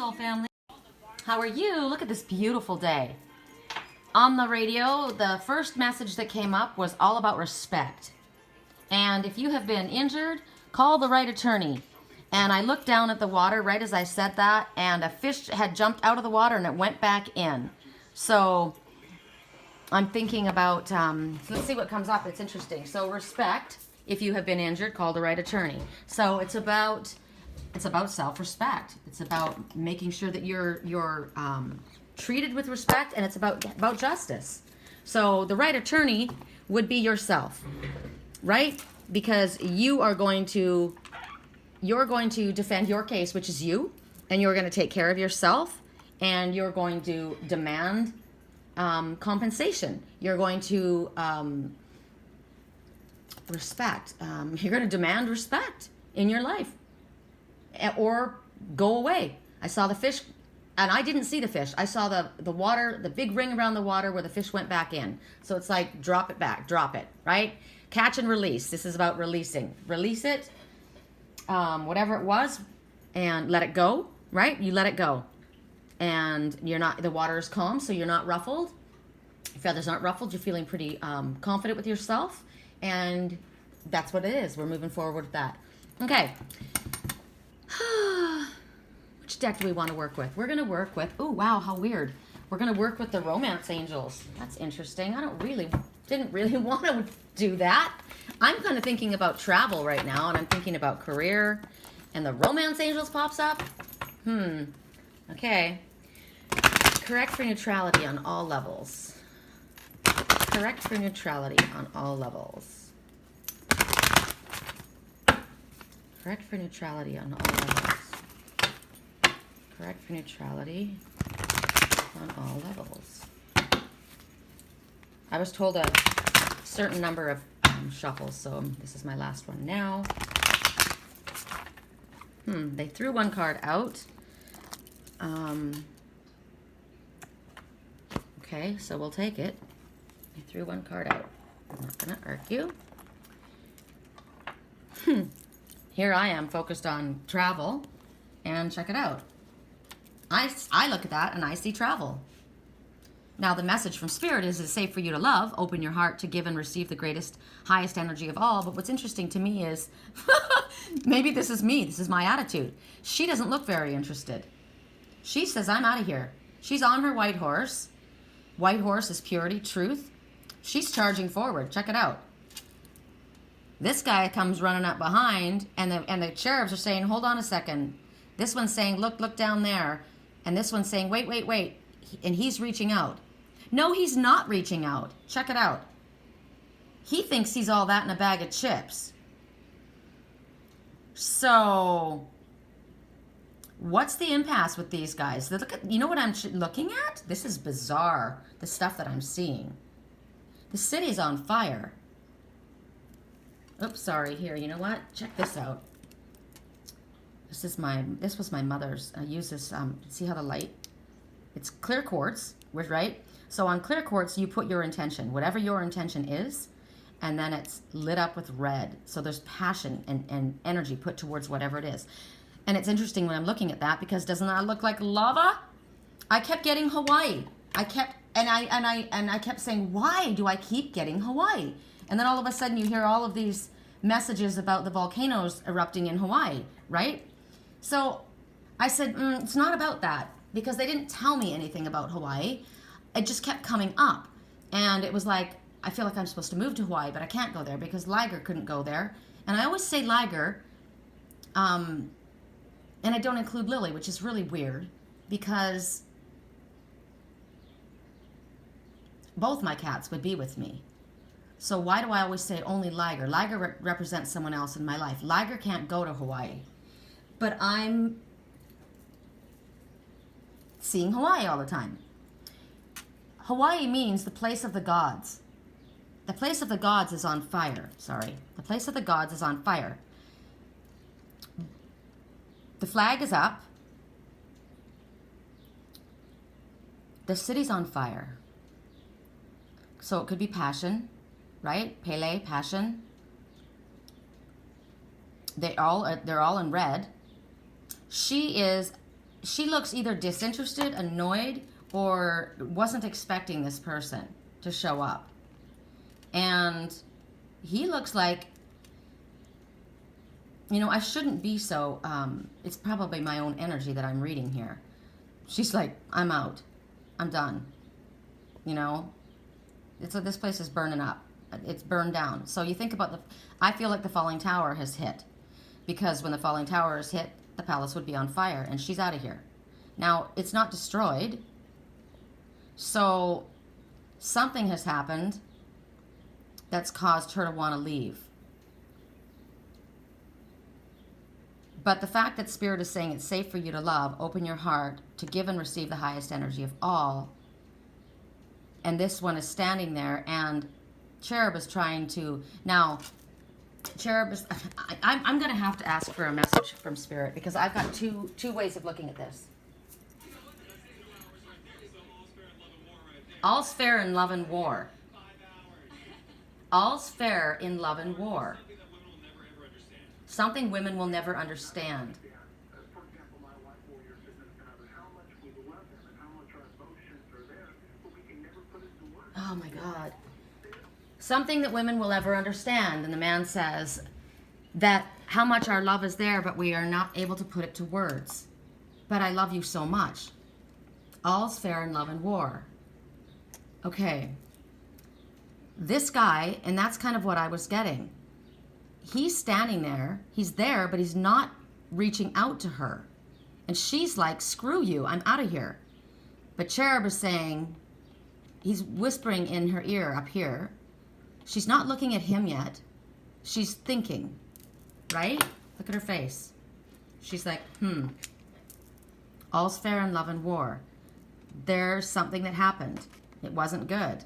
soul family. How are you? Look at this beautiful day. On the radio, the first message that came up was all about respect. And if you have been injured, call the right attorney. And I looked down at the water right as I said that, and a fish had jumped out of the water and it went back in. So I'm thinking about, let's see what comes up. It's interesting. So respect. If you have been injured, call the right attorney. So it's about self-respect. It's about making sure that you're treated with respect, and it's about justice. So the right attorney would be yourself, right? Because you're going to defend your case, which is you, and you're going to take care of yourself, and you're going to demand compensation. You're going to respect. You're going to demand respect in your life, or go away. I saw the fish, and I didn't see the fish. I saw the water, the big ring around the water where the fish went back in. So it's like, drop it back, drop it, right? Catch and release. This is about releasing. Release it, whatever it was, and let it go, right? You let it go. And the water is calm, so you're not ruffled. Your feathers aren't ruffled. You're feeling pretty confident with yourself. And that's what it is. We're moving forward with that. Okay. Which deck do we want to work with? We're going to work with, oh, wow, how weird. We're going to work with the romance angels. That's interesting. Didn't really want to do that. I'm kind of thinking about travel right now, and I'm thinking about career, and the romance angels pops up. Okay. Correct for neutrality on all levels. Correct for neutrality on all levels. Correct for neutrality on all levels. Correct for neutrality on all levels. I was told a certain number of shuffles, so this is my last one now. They threw one card out. Okay, so we'll take it. They threw one card out. I'm not going to argue. Here I am focused on travel, and check it out. I look at that and I see travel. Now the message from Spirit is it's safe for you to love, open your heart to give and receive the greatest, highest energy of all. But what's interesting to me is, maybe this is me, this is my attitude. She doesn't look very interested. She says, I'm out of here. She's on her white horse. White horse is purity, truth. She's charging forward. Check it out. This guy comes running up behind, and the cherubs are saying, hold on a second. This one's saying, look down there. And this one's saying, wait. And he's reaching out. No, he's not reaching out. Check it out. He thinks he's all that in a bag of chips. So what's the impasse with these guys? You know what I'm looking at? This is bizarre, the stuff that I'm seeing. The city's on fire. Oops, sorry. Here, you know what? Check this out. This was my mother's. I use this. See how the light? It's clear quartz, right? So on clear quartz, you put your intention, whatever your intention is, and then it's lit up with red. So there's passion and energy put towards whatever it is. And it's interesting when I'm looking at that, because doesn't that look like lava? I kept getting Hawaii. I kept saying, why do I keep getting Hawaii? And then all of a sudden you hear all of these messages about the volcanoes erupting in Hawaii, right? So I said, it's not about that, because they didn't tell me anything about Hawaii. It just kept coming up. And it was like, I feel like I'm supposed to move to Hawaii, but I can't go there because Liger couldn't go there. And I always say Liger, and I don't include Lily, which is really weird, because both my cats would be with me. So why do I always say only Liger? Liger represents someone else in my life. Liger can't go to Hawaii. But I'm seeing Hawaii all the time. Hawaii means the place of the gods. The place of the gods is on fire. Sorry. The place of the gods is on fire. The flag is up. The city's on fire. So it could be passion, right? Pele, passion. They're all in red. She she looks either disinterested, annoyed, or wasn't expecting this person to show up. And he looks like, you know, I shouldn't be so, it's probably my own energy that I'm reading here. She's like, I'm out. I'm done. You know, this place is burning up. It's burned down. So you think about I feel like the falling tower has hit. Because when the falling tower is hit, the palace would be on fire, and she's out of here. Now, it's not destroyed. So something has happened that's caused her to want to leave. But the fact that Spirit is saying it's safe for you to love, open your heart to give and receive the highest energy of all. And this one is standing there, and Cherub is trying to... Now, Cherub is... I'm going to have to ask for a message from Spirit, because I've got two ways of looking at this. All's fair in love and war. All's fair in love and war. Something women will never understand. Oh my God. Something that women will ever understand. And the man says that how much our love is there, but we are not able to put it to words. But I love you so much. All's fair in love and war. Okay. This guy, and that's kind of what I was getting. He's standing there. He's there, but he's not reaching out to her. And she's like, screw you. I'm out of here. But Cherub is saying, he's whispering in her ear up here. She's not looking at him yet. She's thinking, right? Look at her face. She's like, all's fair in love and war. There's something that happened. It wasn't good.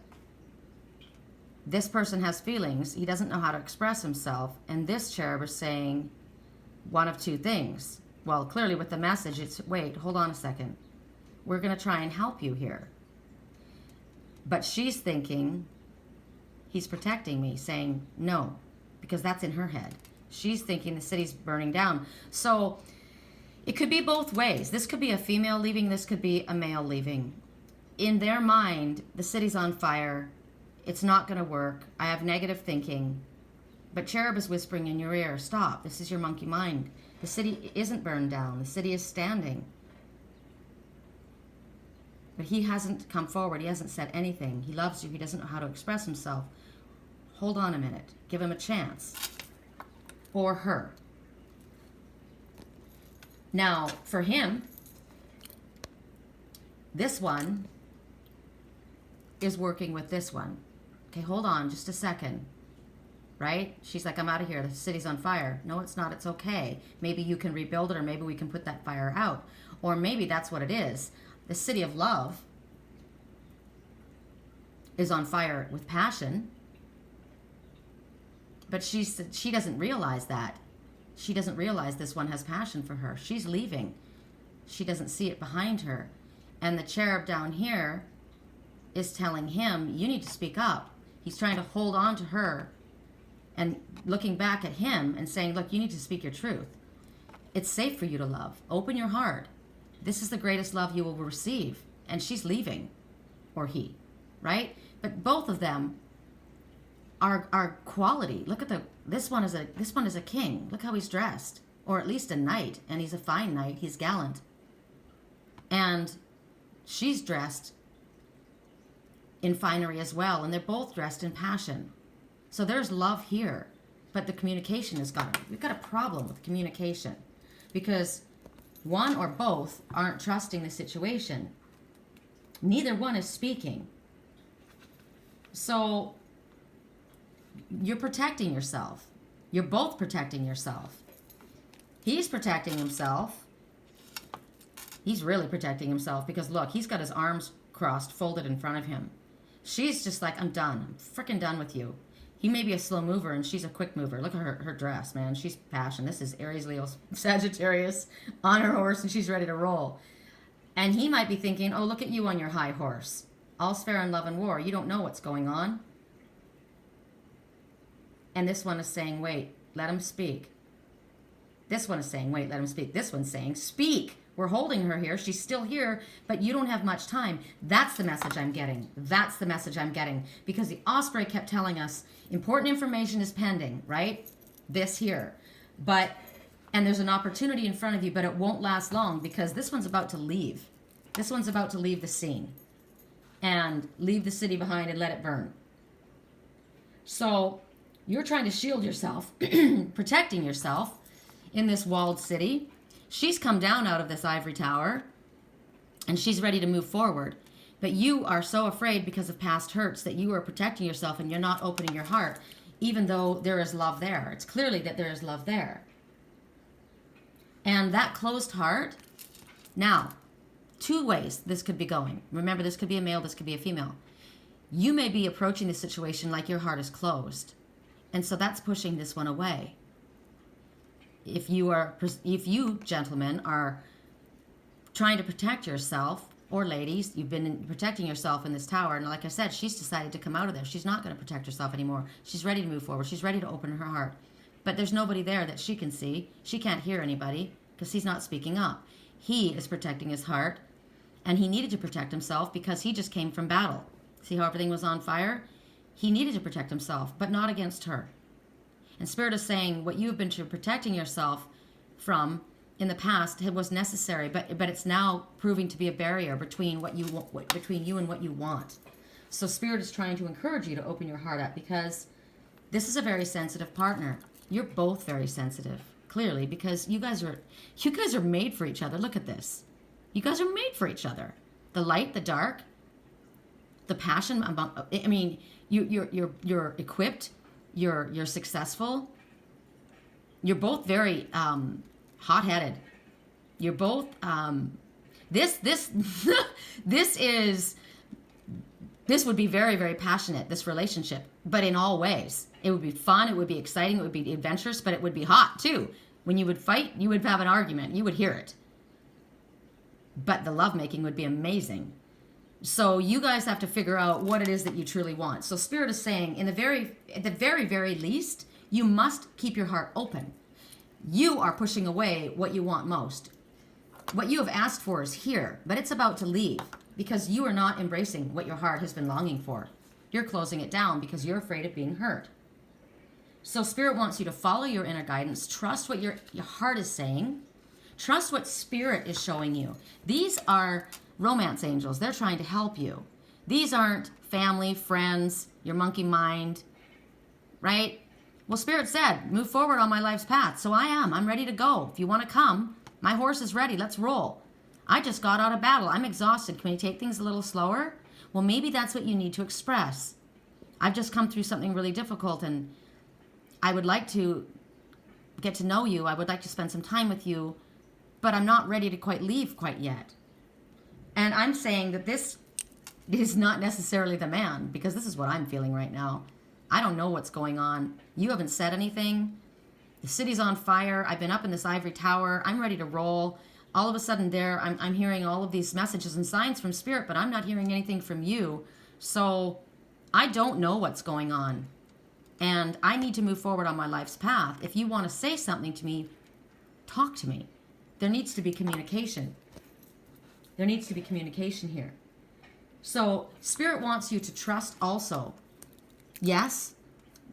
This person has feelings. He doesn't know how to express himself. And this Cherub is saying one of two things. Well, clearly with the message, it's, wait, hold on a second. We're going to try and help you here. But she's thinking, he's protecting me, saying no, because that's in her head. She's thinking the city's burning down. So it could be both ways. This could be a female leaving. This could be a male leaving. In their mind, the city's on fire. It's not going to work. I have negative thinking. But Cherub is whispering in your ear, stop. This is your monkey mind. The city isn't burned down. The city is standing. But he hasn't come forward. He hasn't said anything. He loves you. He doesn't know how to express himself. Hold on a minute. Give him a chance. Or her. Now, for him, this one is working with this one. Okay, hold on just a second. Right? She's like, I'm out of here. The city's on fire. No, it's not. It's okay. Maybe you can rebuild it, or maybe we can put that fire out. Or maybe that's what it is. The city of love is on fire with passion. But she doesn't realize that. She doesn't realize this one has passion for her. She's leaving. She doesn't see it behind her. And the Cherub down here is telling him, you need to speak up. He's trying to hold on to her and looking back at him and saying, look, you need to speak your truth. It's safe for you to love. Open your heart. This is the greatest love you will receive. And she's leaving. Or he. Right? But both of them are quality. Look at this one is a king. Look how he's dressed. Or at least a knight. And he's a fine knight. He's gallant. And she's dressed in finery as well. And they're both dressed in passion. So there's love here. But the communication we've got a problem with communication. Because one or both aren't trusting the situation. Neither one is speaking. So you're protecting yourself. You're both protecting yourself. He's protecting himself. He's really protecting himself because look, he's got his arms crossed, folded in front of him. She's just like, I'm done. I'm freaking done with you. He may be a slow mover and she's a quick mover. Look at her dress, man. She's passion. This is Aries, Leo, Sagittarius on her horse and she's ready to roll. And he might be thinking, oh, look at you on your high horse. All's fair in love and war. You don't know what's going on. And this one is saying, wait, let him speak. This one is saying, wait, let him speak. This one's saying, speak. We're holding her here. She's still here, but you don't have much time. That's the message I'm getting. That's the message I'm getting. Because the Osprey kept telling us important information is pending, right? This here. And there's an opportunity in front of you, but it won't last long because this one's about to leave. This one's about to leave the scene and leave the city behind and let it burn. So you're trying to shield yourself, protecting yourself in this walled city. She's come down out of this ivory tower and she's ready to move forward. But you are so afraid because of past hurts that you are protecting yourself and you're not opening your heart, even though there is love there. It's clearly that there is love there. And that closed heart, now, two ways this could be going. Remember, this could be a male, this could be a female. You may be approaching the situation like your heart is closed. And so that's pushing this one away. If you, gentlemen, are trying to protect yourself, or ladies, you've been protecting yourself in this tower, and like I said, she's decided to come out of there. She's not going to protect herself anymore. She's ready to move forward. She's ready to open her heart. But there's nobody there that she can see. She can't hear anybody because he's not speaking up. He is protecting his heart, and he needed to protect himself because he just came from battle. See how everything was on fire? He needed to protect himself, but not against her. And Spirit is saying what you've been protecting yourself from in the past was necessary, but it's now proving to be a barrier between between you and what you want. So Spirit is trying to encourage you to open your heart up because this is a very sensitive partner. You're both very sensitive, clearly, because you guys are made for each other. Look at this. You guys are made for each other. The light, the dark, the passion. I mean, you're equipped. You're successful. You're both very hot-headed. You're both this would be very, very passionate, this relationship, but in all ways. It would be fun, it would be exciting, it would be adventurous, but it would be hot too. When you would fight, you would have an argument, you would hear it. But the lovemaking would be amazing. So you guys have to figure out what it is that you truly want. So Spirit is saying, at the very, very least, you must keep your heart open. You are pushing away what you want most. What you have asked for is here, but it's about to leave because you are not embracing what your heart has been longing for. You're closing it down because you're afraid of being hurt. So Spirit wants you to follow your inner guidance, trust what your heart is saying, trust what Spirit is showing you. These are romance angels. They're trying to help you. These aren't family, friends, your monkey mind, right? Well, Spirit said, move forward on my life's path. So I am. I'm ready to go. If you want to come, my horse is ready. Let's roll. I just got out of battle. I'm exhausted. Can we take things a little slower? Well, maybe that's what you need to express. I've just come through something really difficult and I would like to get to know you. I would like to spend some time with you, but I'm not ready to quite leave quite yet. And I'm saying that this is not necessarily the man because this is what I'm feeling right now. I don't know what's going on. You haven't said anything. The city's on fire. I've been up in this ivory tower. I'm ready to roll. All of a sudden I'm hearing all of these messages and signs from Spirit, but I'm not hearing anything from you. So I don't know what's going on. And I need to move forward on my life's path. If you want to say something to me, talk to me. There needs to be communication. There needs to be communication here. So Spirit wants you to trust also. Yes,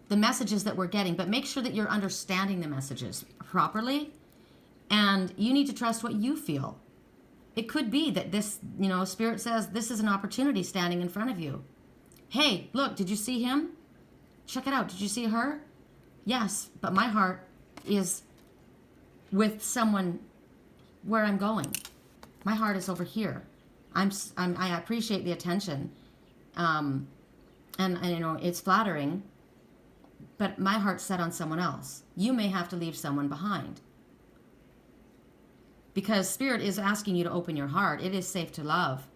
the messages that we're getting, but make sure that you're understanding the messages properly. And you need to trust what you feel. It could be that this, Spirit says this is an opportunity standing in front of you. Hey, look, did you see him? Check it out. Did you see her? Yes, but my heart is with someone where I'm going. My heart is over here. I appreciate the attention. And it's flattering, but my heart's set on someone else. You may have to leave someone behind. Because Spirit is asking you to open your heart. It is safe to love,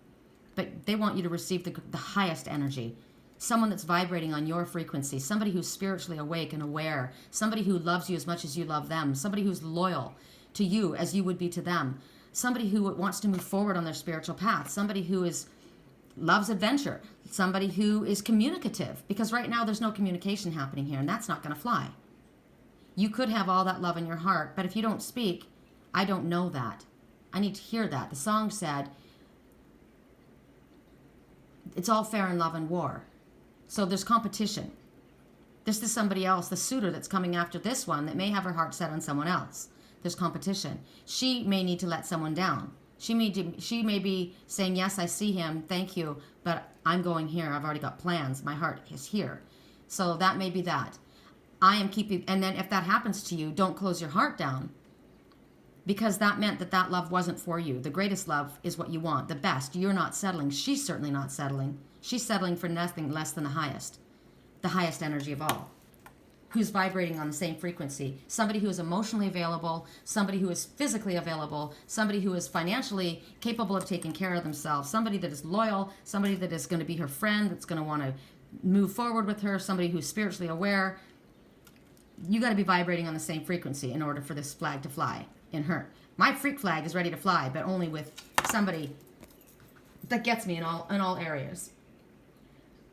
but they want you to receive the highest energy. Someone that's vibrating on your frequency, somebody who's spiritually awake and aware, somebody who loves you as much as you love them, somebody who's loyal to you as you would be to them, somebody who wants to move forward on their spiritual path, somebody who loves adventure, somebody who is communicative, because right now there's no communication happening here, and that's not going to fly. You could have all that love in your heart, but if you don't speak, I don't know that. I need to hear that. The song said, it's all fair in love and war. So there's competition. This is somebody else, the suitor that's coming after this one that may have her heart set on someone else. There's competition. She may need to let someone down. She may be saying, yes, I see him, thank you, but I'm going here. I've already got plans. My heart is here. So that may be that. I am keeping, and then if that happens to you, don't close your heart down, because that meant that love wasn't for you. The greatest love is what you want, the best. You're not settling. She's certainly not settling. She's settling for nothing less than the highest energy of all, who's vibrating on the same frequency. Somebody who is emotionally available, somebody who is physically available, somebody who is financially capable of taking care of themselves, somebody that is loyal, somebody that is going to be her friend, that's going to want to move forward with her, somebody who's spiritually aware. You got to be vibrating on the same frequency in order for this flag to fly in her. My freak flag is ready to fly, but only with somebody that gets me in all areas.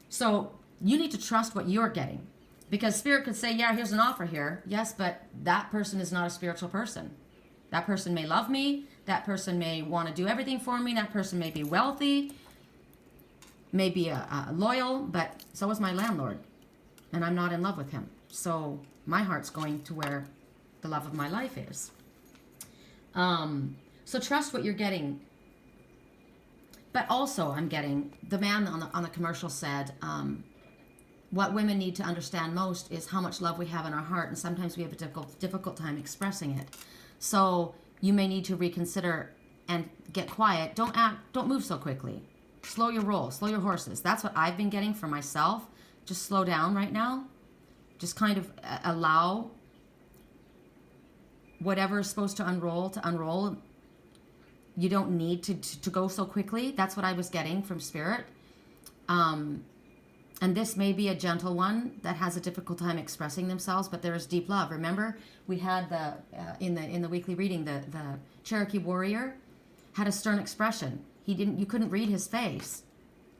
So you need to trust what you're getting, because Spirit could say, yeah, here's an offer here. Yes, but that person is not a spiritual person. That person may love me. That person may want to do everything for me. That person may be wealthy, may be loyal, but so is my landlord, and I'm not in love with him. So my heart's going to where the love of my life is. So trust what you're getting. But also, I'm getting, the man on the commercial said, what women need to understand most is how much love we have in our heart, and sometimes we have a difficult time expressing it. So you may need to reconsider and get quiet. Don't move so quickly. Slow your roll, slow your horses. That's what I've been getting for myself. Just slow down right now. Just kind of allow whatever is supposed to unroll. You don't need to go so quickly. That's what I was getting from Spirit. And this may be a gentle one that has a difficult time expressing themselves, but there is deep love. Remember, we had in the weekly reading, the Cherokee warrior had a stern expression. You couldn't read his face.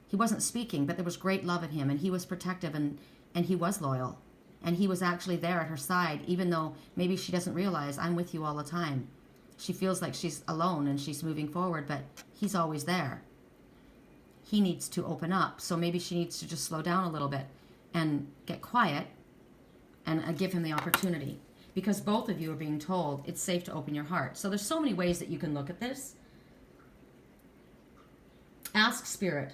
He wasn't speaking, but there was great love in him, and he was protective, and he was loyal. And he was actually there at her side, even though maybe she doesn't realize, I'm with you all the time. She feels like she's alone and she's moving forward, but he's always there. He needs to open up, so maybe she needs to just slow down a little bit and get quiet and give him the opportunity, because both of you are being told it's safe to open your heart. So there's so many ways that you can look at this. Ask Spirit,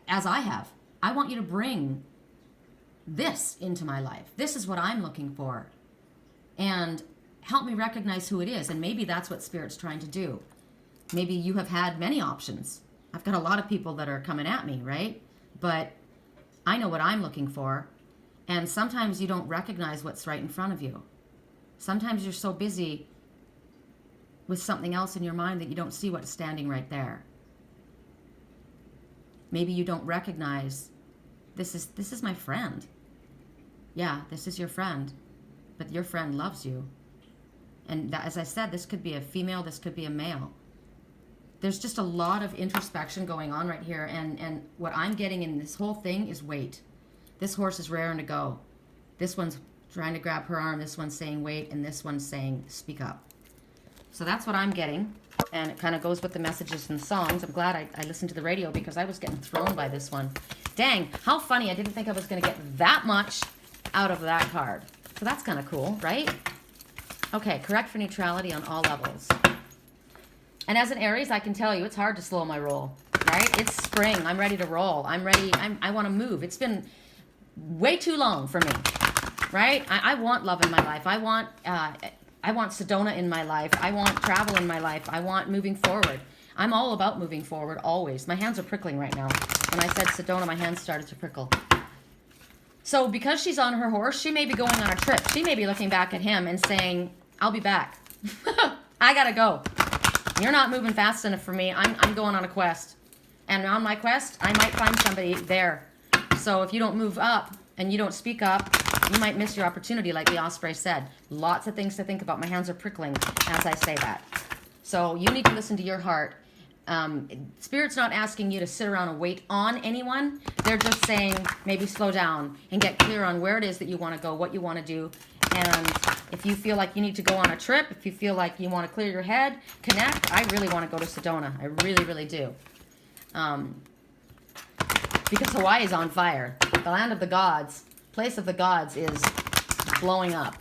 as I have, I want you to bring this into my life. This is what I'm looking for. And help me recognize who it is. And maybe that's what Spirit's trying to do. Maybe you have had many options. I've got a lot of people that are coming at me, right? But I know what I'm looking for. And sometimes you don't recognize what's right in front of you. Sometimes you're so busy with something else in your mind that you don't see what's standing right there. Maybe you don't recognize, this is my friend. Yeah, this is your friend, but your friend loves you. And that, as I said, this could be a female, this could be a male. There's just a lot of introspection going on right here, and what I'm getting in this whole thing is wait. This horse is raring to go. This one's trying to grab her arm, this one's saying wait, and this one's saying speak up. So that's what I'm getting, and it kind of goes with the messages and songs. I'm glad I listened to the radio, because I was getting thrown by this one. Dang, how funny. I didn't think I was going to get that much out of that card. So that's kind of cool, right? Okay, correct for neutrality on all levels. And as an Aries, I can tell you, it's hard to slow my roll, right? It's spring. I'm ready to roll. I'm ready. I want to move. It's been way too long for me, right? I want love in my life. I want Sedona in my life. I want travel in my life. I want moving forward. I'm all about moving forward, always. My hands are prickling right now. When I said Sedona, my hands started to prickle. So because she's on her horse, she may be going on a trip. She may be looking back at him and saying, I'll be back. I gotta go. You're not moving fast enough for me. I'm going on a quest. And on my quest, I might find somebody there. So if you don't move up and you don't speak up, you might miss your opportunity, like the Osprey said. Lots of things to think about. My hands are prickling as I say that. So you need to listen to your heart. Spirit's not asking you to sit around and wait on anyone. They're just saying maybe slow down and get clear on where it is that you want to go, what you want to do, And if you feel like you need to go on a trip, if you feel like you want to clear your head, connect. I really want to go to Sedona. I really, really do. Because Hawaii is on fire. The land of the gods, place of the gods is blowing up.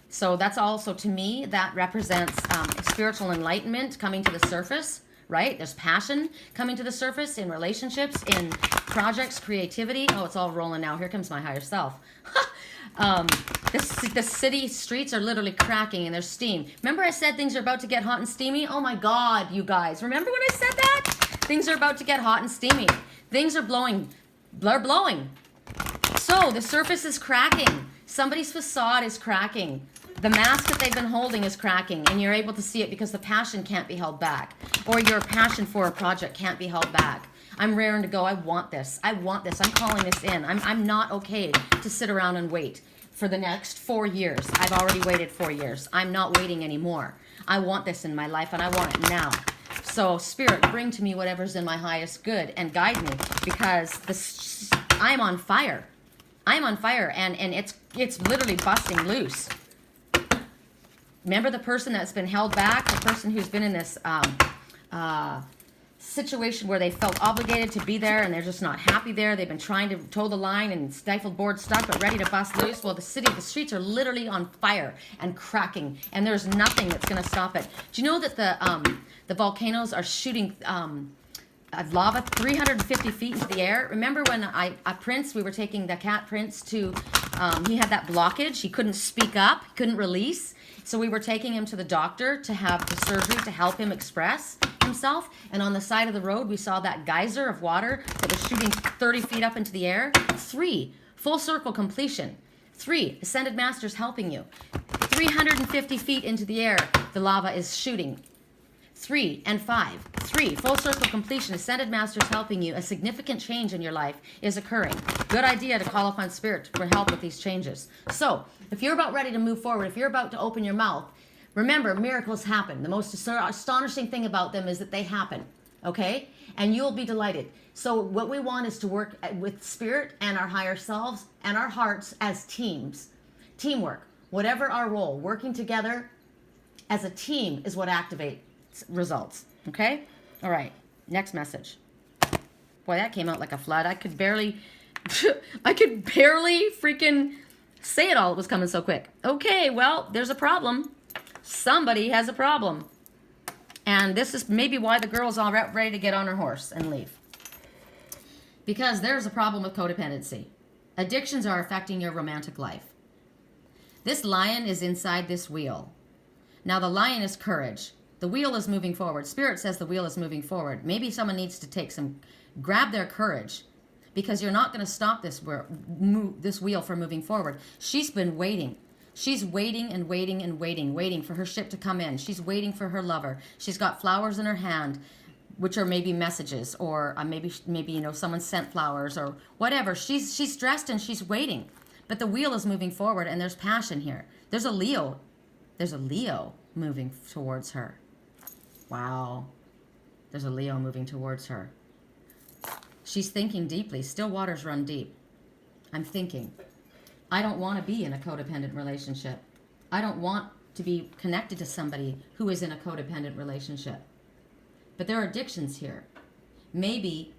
So that's also, to me, that represents spiritual enlightenment coming to the surface, right? There's passion coming to the surface in relationships, in projects, creativity. Oh, it's all rolling now. Here comes my higher self. The city streets are literally cracking and there's steam. Remember I said things are about to get hot and steamy? Oh my God, you guys. Remember when I said that? Things are about to get hot and steamy. Things are blowing. They're blowing. So the surface is cracking. Somebody's facade is cracking. The mask that they've been holding is cracking, and you're able to see it because the passion can't be held back, or your passion for a project can't be held back. I'm raring to go. I want this. I want this. I'm calling this in. I'm not okay to sit around and wait for the next 4 years. I've already waited 4 years. I'm not waiting anymore. I want this in my life, and I want it now. So, Spirit, bring to me whatever's in my highest good and guide me, because I'm on fire. I'm on fire, and it's literally busting loose. Remember the person that's been held back, the person who's been in this situation where they felt obligated to be there and they're just not happy there. They've been trying to toe the line and stifled board stuck but ready to bust loose. Well, the streets are literally on fire and cracking, and there's nothing that's going to stop it. Do you know that the volcanoes are shooting lava 350 feet into the air? Remember when Prince, we were taking the cat Prince to, he had that blockage. He couldn't speak up, he couldn't release. So we were taking him to the doctor to have the surgery to help him express himself. And on the side of the road, we saw that geyser of water that was shooting 30 feet up into the air. 3, full circle completion. 3, ascended masters helping you. 350 feet into the air, the lava is shooting. 3 and 5. 3, full circle completion, ascended masters helping you. A significant change in your life is occurring. Good idea to call upon Spirit for help with these changes. So, if you're about ready to move forward, if you're about to open your mouth, remember, miracles happen. The most astonishing thing about them is that they happen, okay? And you'll be delighted. So what we want is to work with Spirit and our higher selves and our hearts as teams. Teamwork, whatever our role, working together as a team is what activates results, okay? All right, next message. Boy, that came out like a flood. I could barely freaking say it all. It was coming so quick. Okay, well, there's a problem. Somebody has a problem. And this is maybe why the girl's all ready to get on her horse and leave. Because there's a problem with codependency. Addictions are affecting your romantic life. This lion is inside this wheel. Now, the lion is courage. The wheel is moving forward. Spirit says the wheel is moving forward. Maybe someone needs to grab their courage, because you're not going to stop this wheel from moving forward. She's been waiting. She's waiting and waiting and waiting for her ship to come in. She's waiting for her lover. She's got flowers in her hand, which are maybe messages, or maybe someone sent flowers or whatever. She's dressed and she's waiting. But the wheel is moving forward, and there's passion here. There's a Leo moving towards her. Wow. There's a Leo moving towards her. She's thinking deeply. Still waters run deep. I'm thinking. I don't want to be in a codependent relationship. I don't want to be connected to somebody who is in a codependent relationship. But there are addictions here. Maybe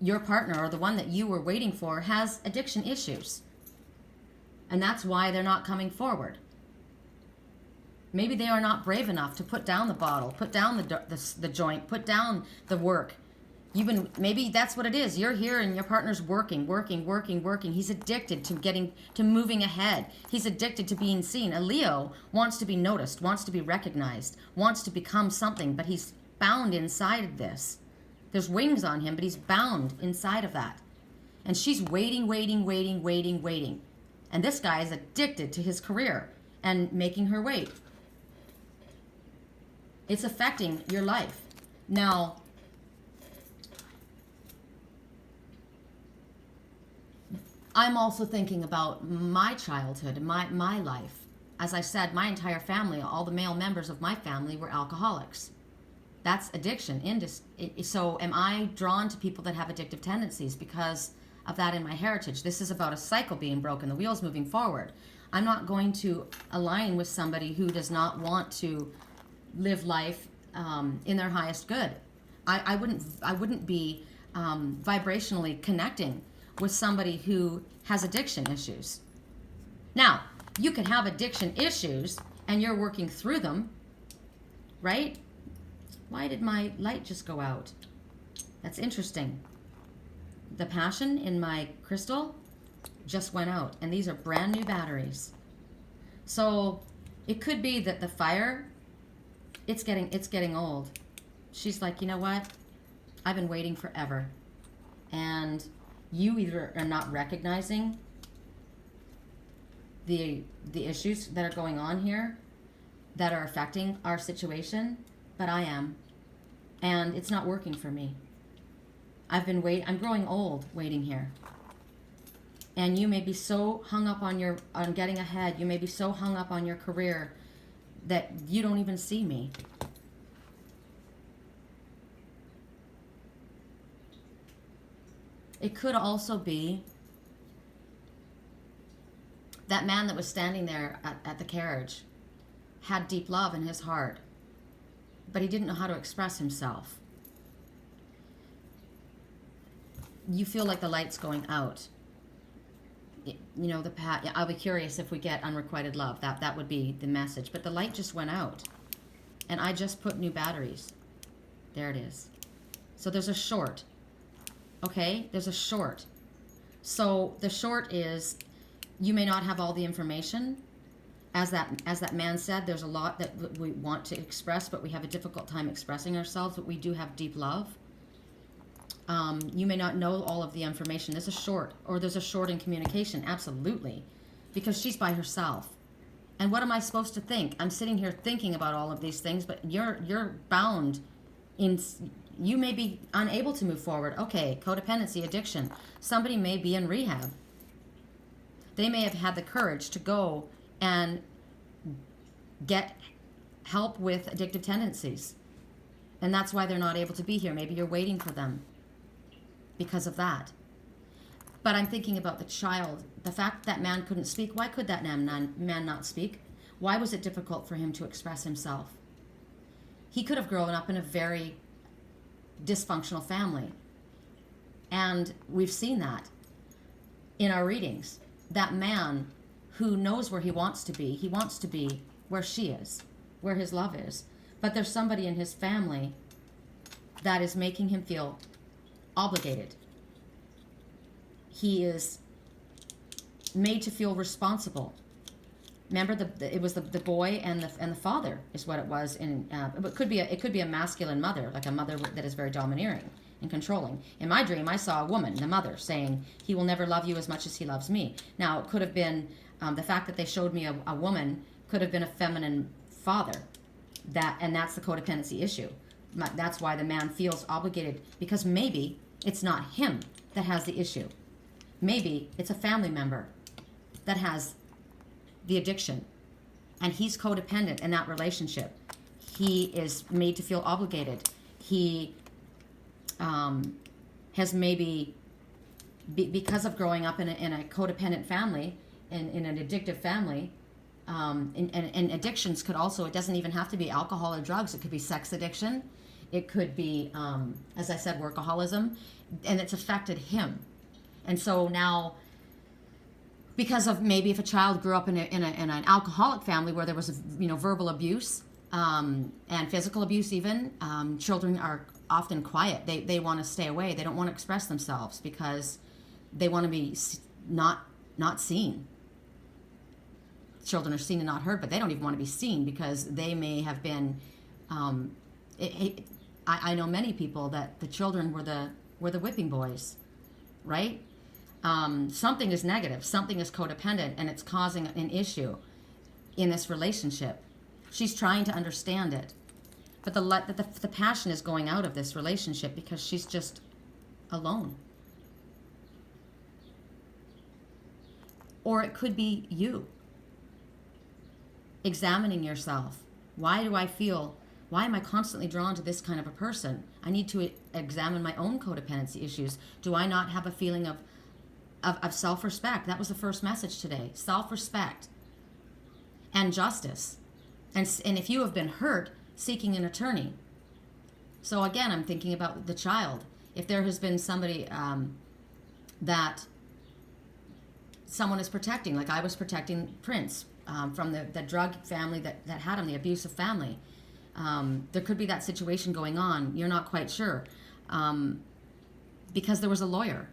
your partner, or the one that you were waiting for, has addiction issues. And that's why they're not coming forward. Maybe they are not brave enough to put down the bottle, put down the joint, put down the work. Maybe that's what it is. You're here and your partner's working. He's addicted to moving ahead. He's addicted to being seen. A Leo wants to be noticed, wants to be recognized, wants to become something, but he's bound inside of this. There's wings on him, but he's bound inside of that. And she's waiting. And this guy is addicted to his career and making her wait. It's affecting your life. Now, I'm also thinking about my childhood, my life. As I said, my entire family, all the male members of my family were alcoholics. That's addiction. So am I drawn to people that have addictive tendencies because of that in my heritage? This is about a cycle being broken. The wheel's moving forward. I'm not going to align with somebody who does not want to live life in their highest good. I wouldn't be vibrationally connecting with somebody who has addiction issues. Now, you can have addiction issues and you're working through them, right? Why did my light just go out? That's interesting. The passion in my crystal just went out, and these are brand new batteries. So it could be that the fire, it's getting old. She's like, you know what? I've been waiting forever. And you either are not recognizing the issues that are going on here that are affecting our situation, but I am. And it's not working for me. I'm growing old waiting here. And you may be so hung up on getting ahead. You may be so hung up on your career that you don't even see me. It could also be that man that was standing there at the carriage had deep love in his heart, but he didn't know how to express himself. You feel like the light's going out. You know, I'll be curious if we get unrequited love. That would be the message. But the light just went out. And I just put new batteries. There it is. So there's a short. Okay? There's a short. So the short is, you may not have all the information. As that man said, there's a lot that we want to express, but we have a difficult time expressing ourselves, but we do have deep love. You may not know all of the information. There's a short, or there's a short in communication, absolutely, because she's by herself. And what am I supposed to think? I'm sitting here thinking about all of these things, but you're bound in. You may be unable to move forward. Okay, codependency, addiction. Somebody may be in rehab. They may have had the courage to go and get help with addictive tendencies. And that's why they're not able to be here. Maybe you're waiting for them because of that. But I'm thinking about the child. The fact that man couldn't speak. Why could that man not speak? Why was it difficult for him to express himself? He could have grown up in a very dysfunctional family. And we've seen that in our readings. That man who knows where he wants to be where she is, where his love is. But there's somebody in his family that is making him feel obligated. He is made to feel responsible. Remember, it was the boy and the father is what it was. It could be a masculine mother, like a mother that is very domineering and controlling. In my dream, I saw a woman, the mother, saying, "He will never love you as much as he loves me." Now, it could have been the fact that they showed me a woman could have been a feminine father. And that's the codependency issue. That's why the man feels obligated, because maybe it's not him that has the issue. Maybe it's a family member that has the addiction, and he's codependent in that relationship. He is made to feel obligated. He has maybe, because of growing up in a codependent family, in an addictive family, and addictions could also, it doesn't even have to be alcohol or drugs. It could be sex addiction. It could be, as I said, workaholism, and it's affected him. And so now, because of maybe if a child grew up in an alcoholic family where there was verbal abuse and physical abuse even, children are often quiet. They want to stay away. They don't want to express themselves because they want to be not seen. Children are seen and not heard, but they don't even want to be seen because they may have been. I know many people that the children were the whipping boys, right? Something is negative, something is codependent, and it's causing an issue in this relationship. She's trying to understand it, but the passion is going out of this relationship because she's just alone. Or it could be you examining yourself. Why am I constantly drawn to this kind of a person? I need to examine my own codependency issues. Do I not have a feeling of self-respect? That was the first message today. Self-respect. and justice. And if you have been hurt, seeking an attorney. So again, I'm thinking about the child. If there has been somebody that someone is protecting, like I was protecting Prince from the drug family that had him, the abusive family. There could be that situation going on. You're not quite sure. Because there was a lawyer,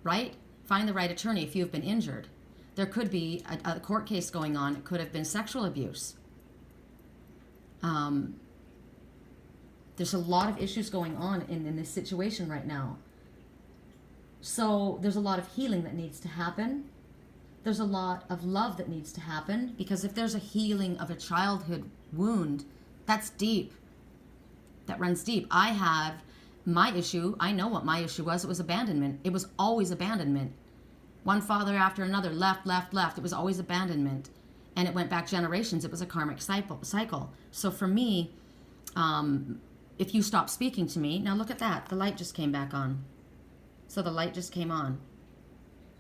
right? Find the right attorney if you've been injured. There could be a court case going on. It could have been sexual abuse. There's a lot of issues going on in this situation right now. So there's a lot of healing that needs to happen. There's a lot of love that needs to happen, because if there's a healing of a childhood wound, that's deep. That runs deep. I have my issue. I know what my issue was. It was abandonment. It was always abandonment. One father after another left. It was always abandonment. And it went back generations. It was a karmic cycle. So for me, if you stop speaking to me, now look at that. The light just came back on. So the light just came on.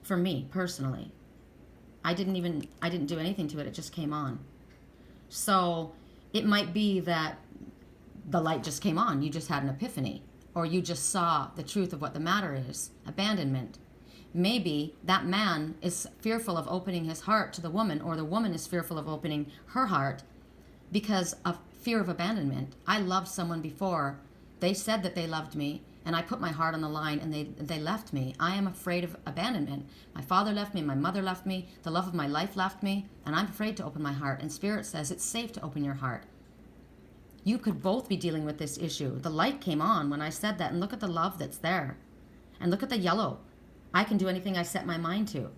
For me, personally. I didn't do anything to it. It just came on. So it might be that the light just came on. You just had an epiphany. Or you just saw the truth of what the matter is. Abandonment. Maybe that man is fearful of opening his heart to the woman, or the woman is fearful of opening her heart because of fear of abandonment. I loved someone before. They said that they loved me, and I put my heart on the line, and they left me. I am afraid of abandonment. My father left me, my mother left me, the love of my life left me, and I'm afraid to open my heart. And Spirit says it's safe to open your heart. You could both be dealing with this issue. The light came on when I said that, and look at the love that's there. And look at the yellow. I can do anything I set my mind to.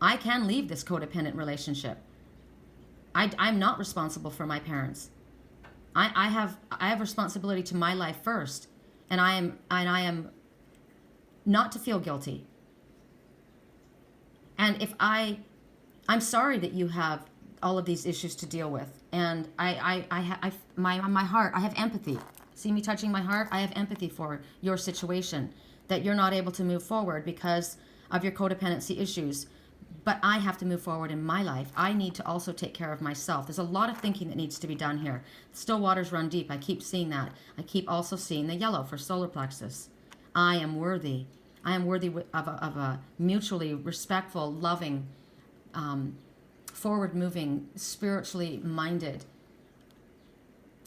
I can leave this codependent relationship. I'm not responsible for my parents. I have responsibility to my life first, and I am not to feel guilty. And if I'm sorry that you have all of these issues to deal with, and my heart, I have empathy. See me touching my heart? I have empathy for your situation, that you're not able to move forward because of your codependency issues. But I have to move forward in my life. I need to also take care of myself. There's a lot of thinking that needs to be done here. Still waters run deep. I keep seeing that. I keep also seeing the yellow for solar plexus. I am worthy. I am worthy of a mutually respectful, loving, forward-moving, spiritually minded,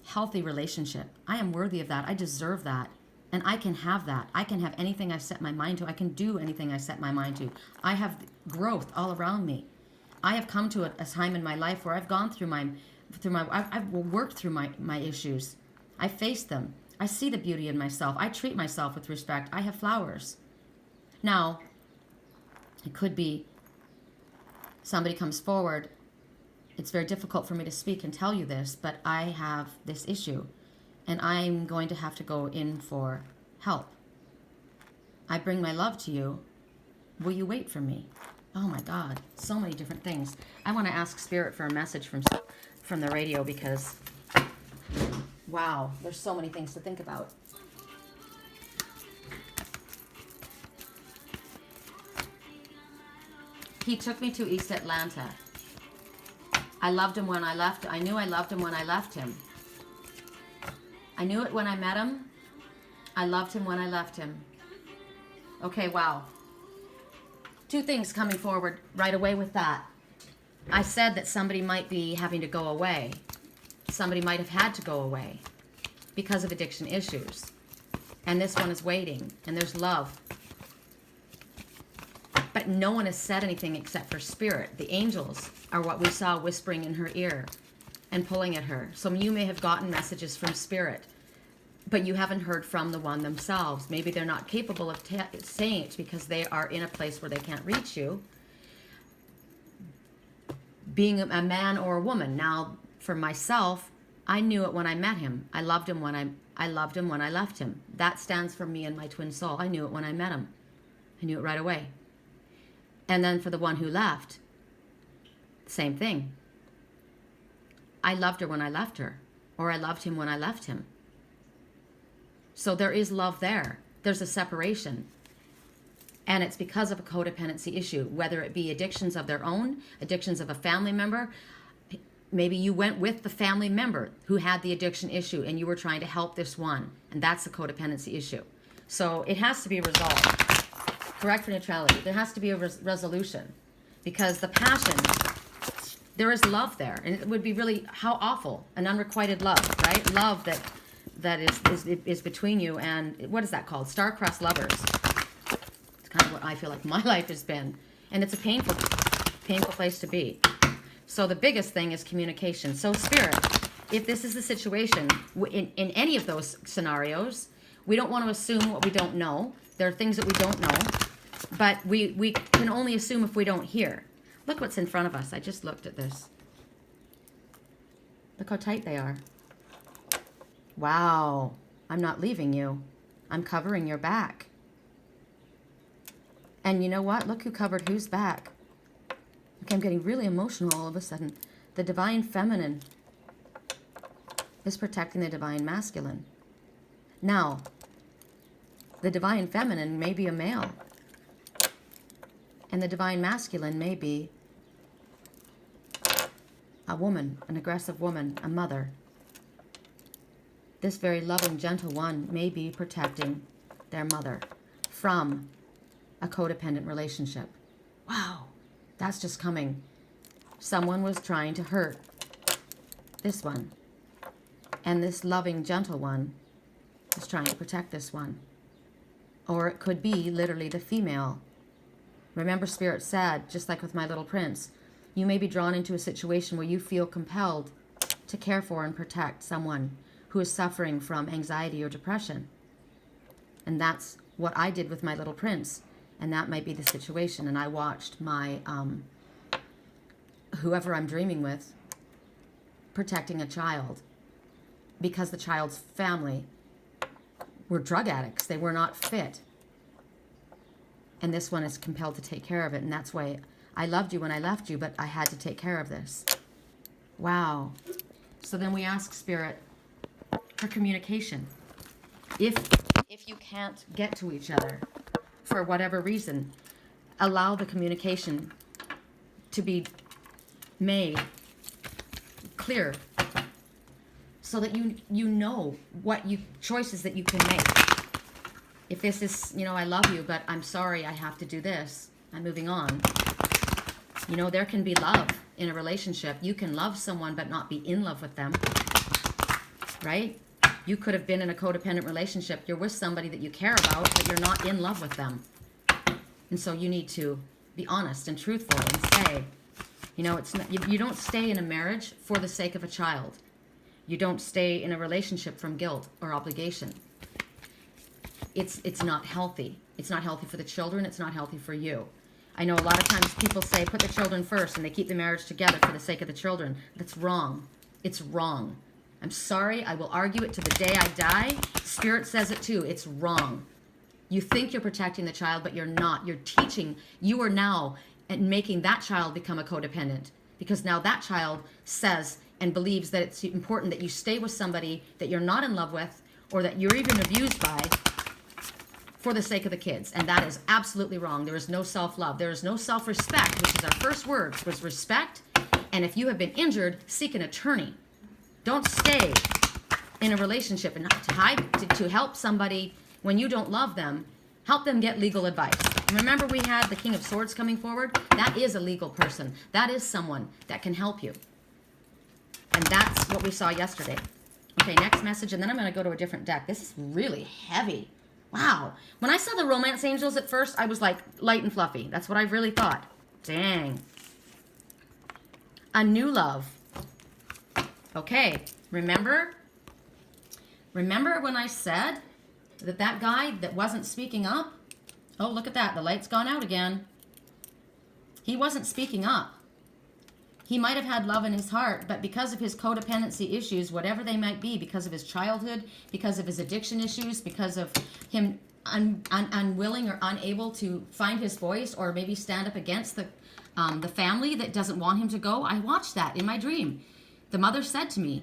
healthy relationship. I am worthy of that. I deserve that. And I can have that. I can have anything I set my mind to. I can do anything I set my mind to. I have growth all around me. I have come to a time in my life where I've gone I've worked through my issues. I faced them. I see the beauty in myself. I treat myself with respect. I have flowers. Now, it could be somebody comes forward. It's very difficult for me to speak and tell you this, but I have this issue. And I'm going to have to go in for help. I bring my love to you. Will you wait for me? Oh my God, so many different things. I want to ask Spirit for a message from the radio, because, wow, there's so many things to think about. He took me to East Atlanta. I loved him when I left. I knew I loved him when I left him. I knew it when I met him. I loved him when I left him. Okay, wow. Two things coming forward right away with that. I said that somebody might be having to go away. Somebody might have had to go away because of addiction issues. And this one is waiting, and there's love. But no one has said anything except for Spirit. The angels are what we saw whispering in her ear and pulling at her. So you may have gotten messages from Spirit, but you haven't heard from the one themselves. Maybe they're not capable of saying it because they are in a place where they can't reach you. Being a man or a woman. Now, for myself, I knew it when I met him. I loved him when I loved him when I left him. That stands for me and my twin soul. I knew it when I met him. I knew it right away. And then for the one who left, same thing. I loved her when I left her, or I loved him when I left him. So there is love there. There's a separation. And it's because of a codependency issue, whether it be addictions of their own, addictions of a family member. maybe you went with the family member who had the addiction issue and you were trying to help this one, and that's the codependency issue. So it has to be resolved. Correct for neutrality. There has to be a resolution, because the passion, there is love there, and it would be really, how awful, an unrequited love, right? Love that is between you, and what is that called? Star-crossed lovers. It's kind of what I feel like my life has been, and it's a painful place to be. So the biggest thing is communication. So Spirit, if this is the situation, in any of those scenarios, we don't want to assume what we don't know. There are things that we don't know, but we can only assume if we don't hear. Look what's in front of us. I just looked at this. Look how tight they are. Wow. I'm not leaving you. I'm covering your back. And you know what? Look who covered whose back. Okay, I'm getting really emotional all of a sudden. The divine feminine is protecting the divine masculine. Now, the divine feminine may be a male, and the divine masculine may be a woman, an aggressive woman, a mother. This very loving, gentle one may be protecting their mother from a codependent relationship. Wow, that's just coming. Someone was trying to hurt this one, and this loving, gentle one is trying to protect this one. Or it could be literally the female. Remember, Spirit said, just like with my little prince, you may be drawn into a situation where you feel compelled to care for and protect someone who is suffering from anxiety or depression. And that's what I did with my little prince. And that might be the situation. And I watched my, whoever I'm dreaming with, protecting a child, because the child's family were drug addicts. They were not fit. And this one is compelled to take care of it. And that's why I loved you when I left you, but I had to take care of this. Wow. So then we ask Spirit for communication. If you can't get to each other for whatever reason, allow the communication to be made clear, so that you know what choices that you can make. If this is, I love you, but I'm sorry I have to do this, I'm moving on. There can be love in a relationship. You can love someone but not be in love with them, right? You could have been in a codependent relationship. You're with somebody that you care about, but you're not in love with them. And so you need to be honest and truthful and say, it's not, you don't stay in a marriage for the sake of a child. You don't stay in a relationship from guilt or obligation. It's not healthy. It's not healthy for the children. It's not healthy for you. I know a lot of times people say put the children first and they keep the marriage together for the sake of the children. That's wrong. It's wrong. I'm sorry. I will argue it to the day I die. Spirit says it too. It's wrong. You think you're protecting the child, but you're not. You're teaching. You are now making that child become a codependent, because now that child says and believes that it's important that you stay with somebody that you're not in love with, or that you're even abused by, for the sake of the kids. And that is absolutely wrong. There is no self-love. There is no self-respect, which is our first word, was respect. And if you have been injured, seek an attorney. Don't stay in a relationship and to help somebody when you don't love them. Help them get legal advice. Remember, we had the King of Swords coming forward? That is a legal person. That is someone that can help you. And that's what we saw yesterday. Okay, next message, and then I'm going to go to a different deck. This is really heavy. Wow. When I saw the romance angels at first, I was like light and fluffy. That's what I really thought. Dang. A new love. Okay, remember when I said that guy that wasn't speaking up? Oh, look at that. The light's gone out again. He wasn't speaking up. He might have had love in his heart, but because of his codependency issues, whatever they might be, because of his childhood, because of his addiction issues, because of him unwilling or unable to find his voice, or maybe stand up against the family that doesn't want him to go. I watched that in my dream. The mother said to me,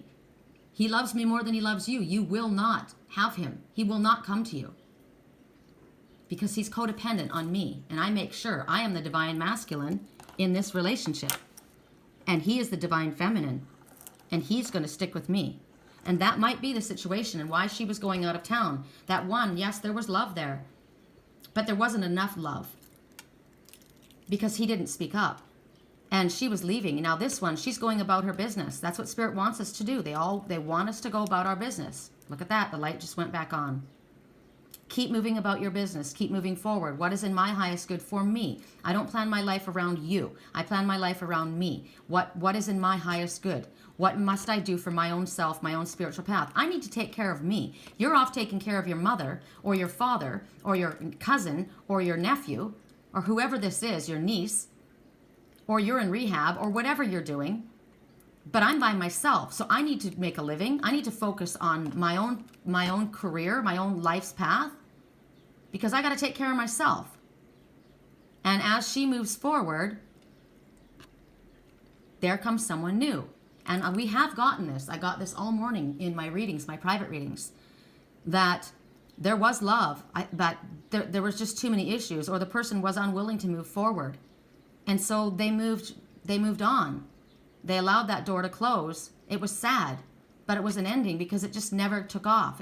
he loves me more than he loves you. You will not have him. He will not come to you, because he's codependent on me, and I make sure I am the divine masculine in this relationship. And he is the divine feminine. and he's going to stick with me. And that might be the situation and why she was going out of town. That one, yes, there was love there, but there wasn't enough love because he didn't speak up. And she was leaving. Now this one, she's going about her business. That's what Spirit wants us to do. They want us to go about our business. Look at that. The light just went back on. Keep moving about your business. Keep moving forward. What is in my highest good for me? I don't plan my life around you. I plan my life around me. What is in my highest good? What must I do for my own self, my own spiritual path? I need to take care of me. You're off taking care of your mother or your father or your cousin or your nephew or whoever this is, your niece, or you're in rehab or whatever you're doing. But I'm by myself, so I need to make a living. I need to focus on my own career, my own life's path, because I got to take care of myself. And as she moves forward, there comes someone new. And we have gotten this. I got this all morning in my readings, my private readings, that there was love, but there was just too many issues, or the person was unwilling to move forward. And so they moved on. They allowed that door to close. It was sad, but it was an ending because it just never took off.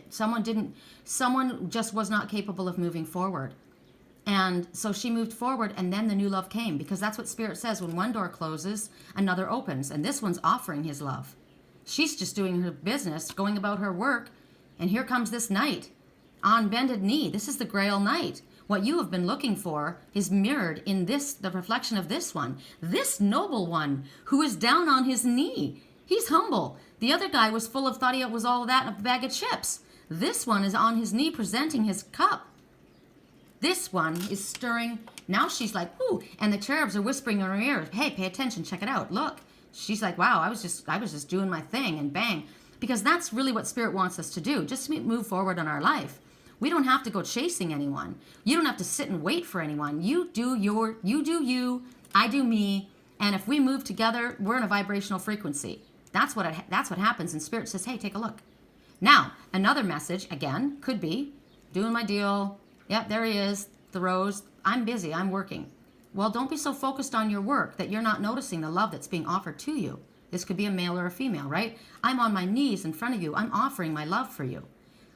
Someone just was not capable of moving forward. And so she moved forward, and then the new love came, because that's what Spirit says. When one door closes, another opens, and this one's offering his love. She's just doing her business, going about her work, and here comes this knight on bended knee. This is the Grail Knight. What you have been looking for is mirrored in this, the reflection of this one. This noble one who is down on his knee. He's humble. The other guy was full of, thought he was all of that in a bag of chips. This one is on his knee presenting his cup. This one is stirring. Now she's like, ooh, and the cherubs are whispering in her ear, hey, pay attention, check it out, look. She's like, wow, I was just doing my thing, and bang. Because that's really what Spirit wants us to do, just to move forward in our life. We don't have to go chasing anyone. You don't have to sit and wait for anyone. You do you, I do me, and if we move together, we're in a vibrational frequency. That's what happens, and Spirit says, hey, take a look. Now, another message, again, could be, doing my deal. Yep, there he is, the rose. I'm busy, I'm working. Well, don't be so focused on your work that you're not noticing the love that's being offered to you. This could be a male or a female, right? I'm on my knees in front of you. I'm offering my love for you.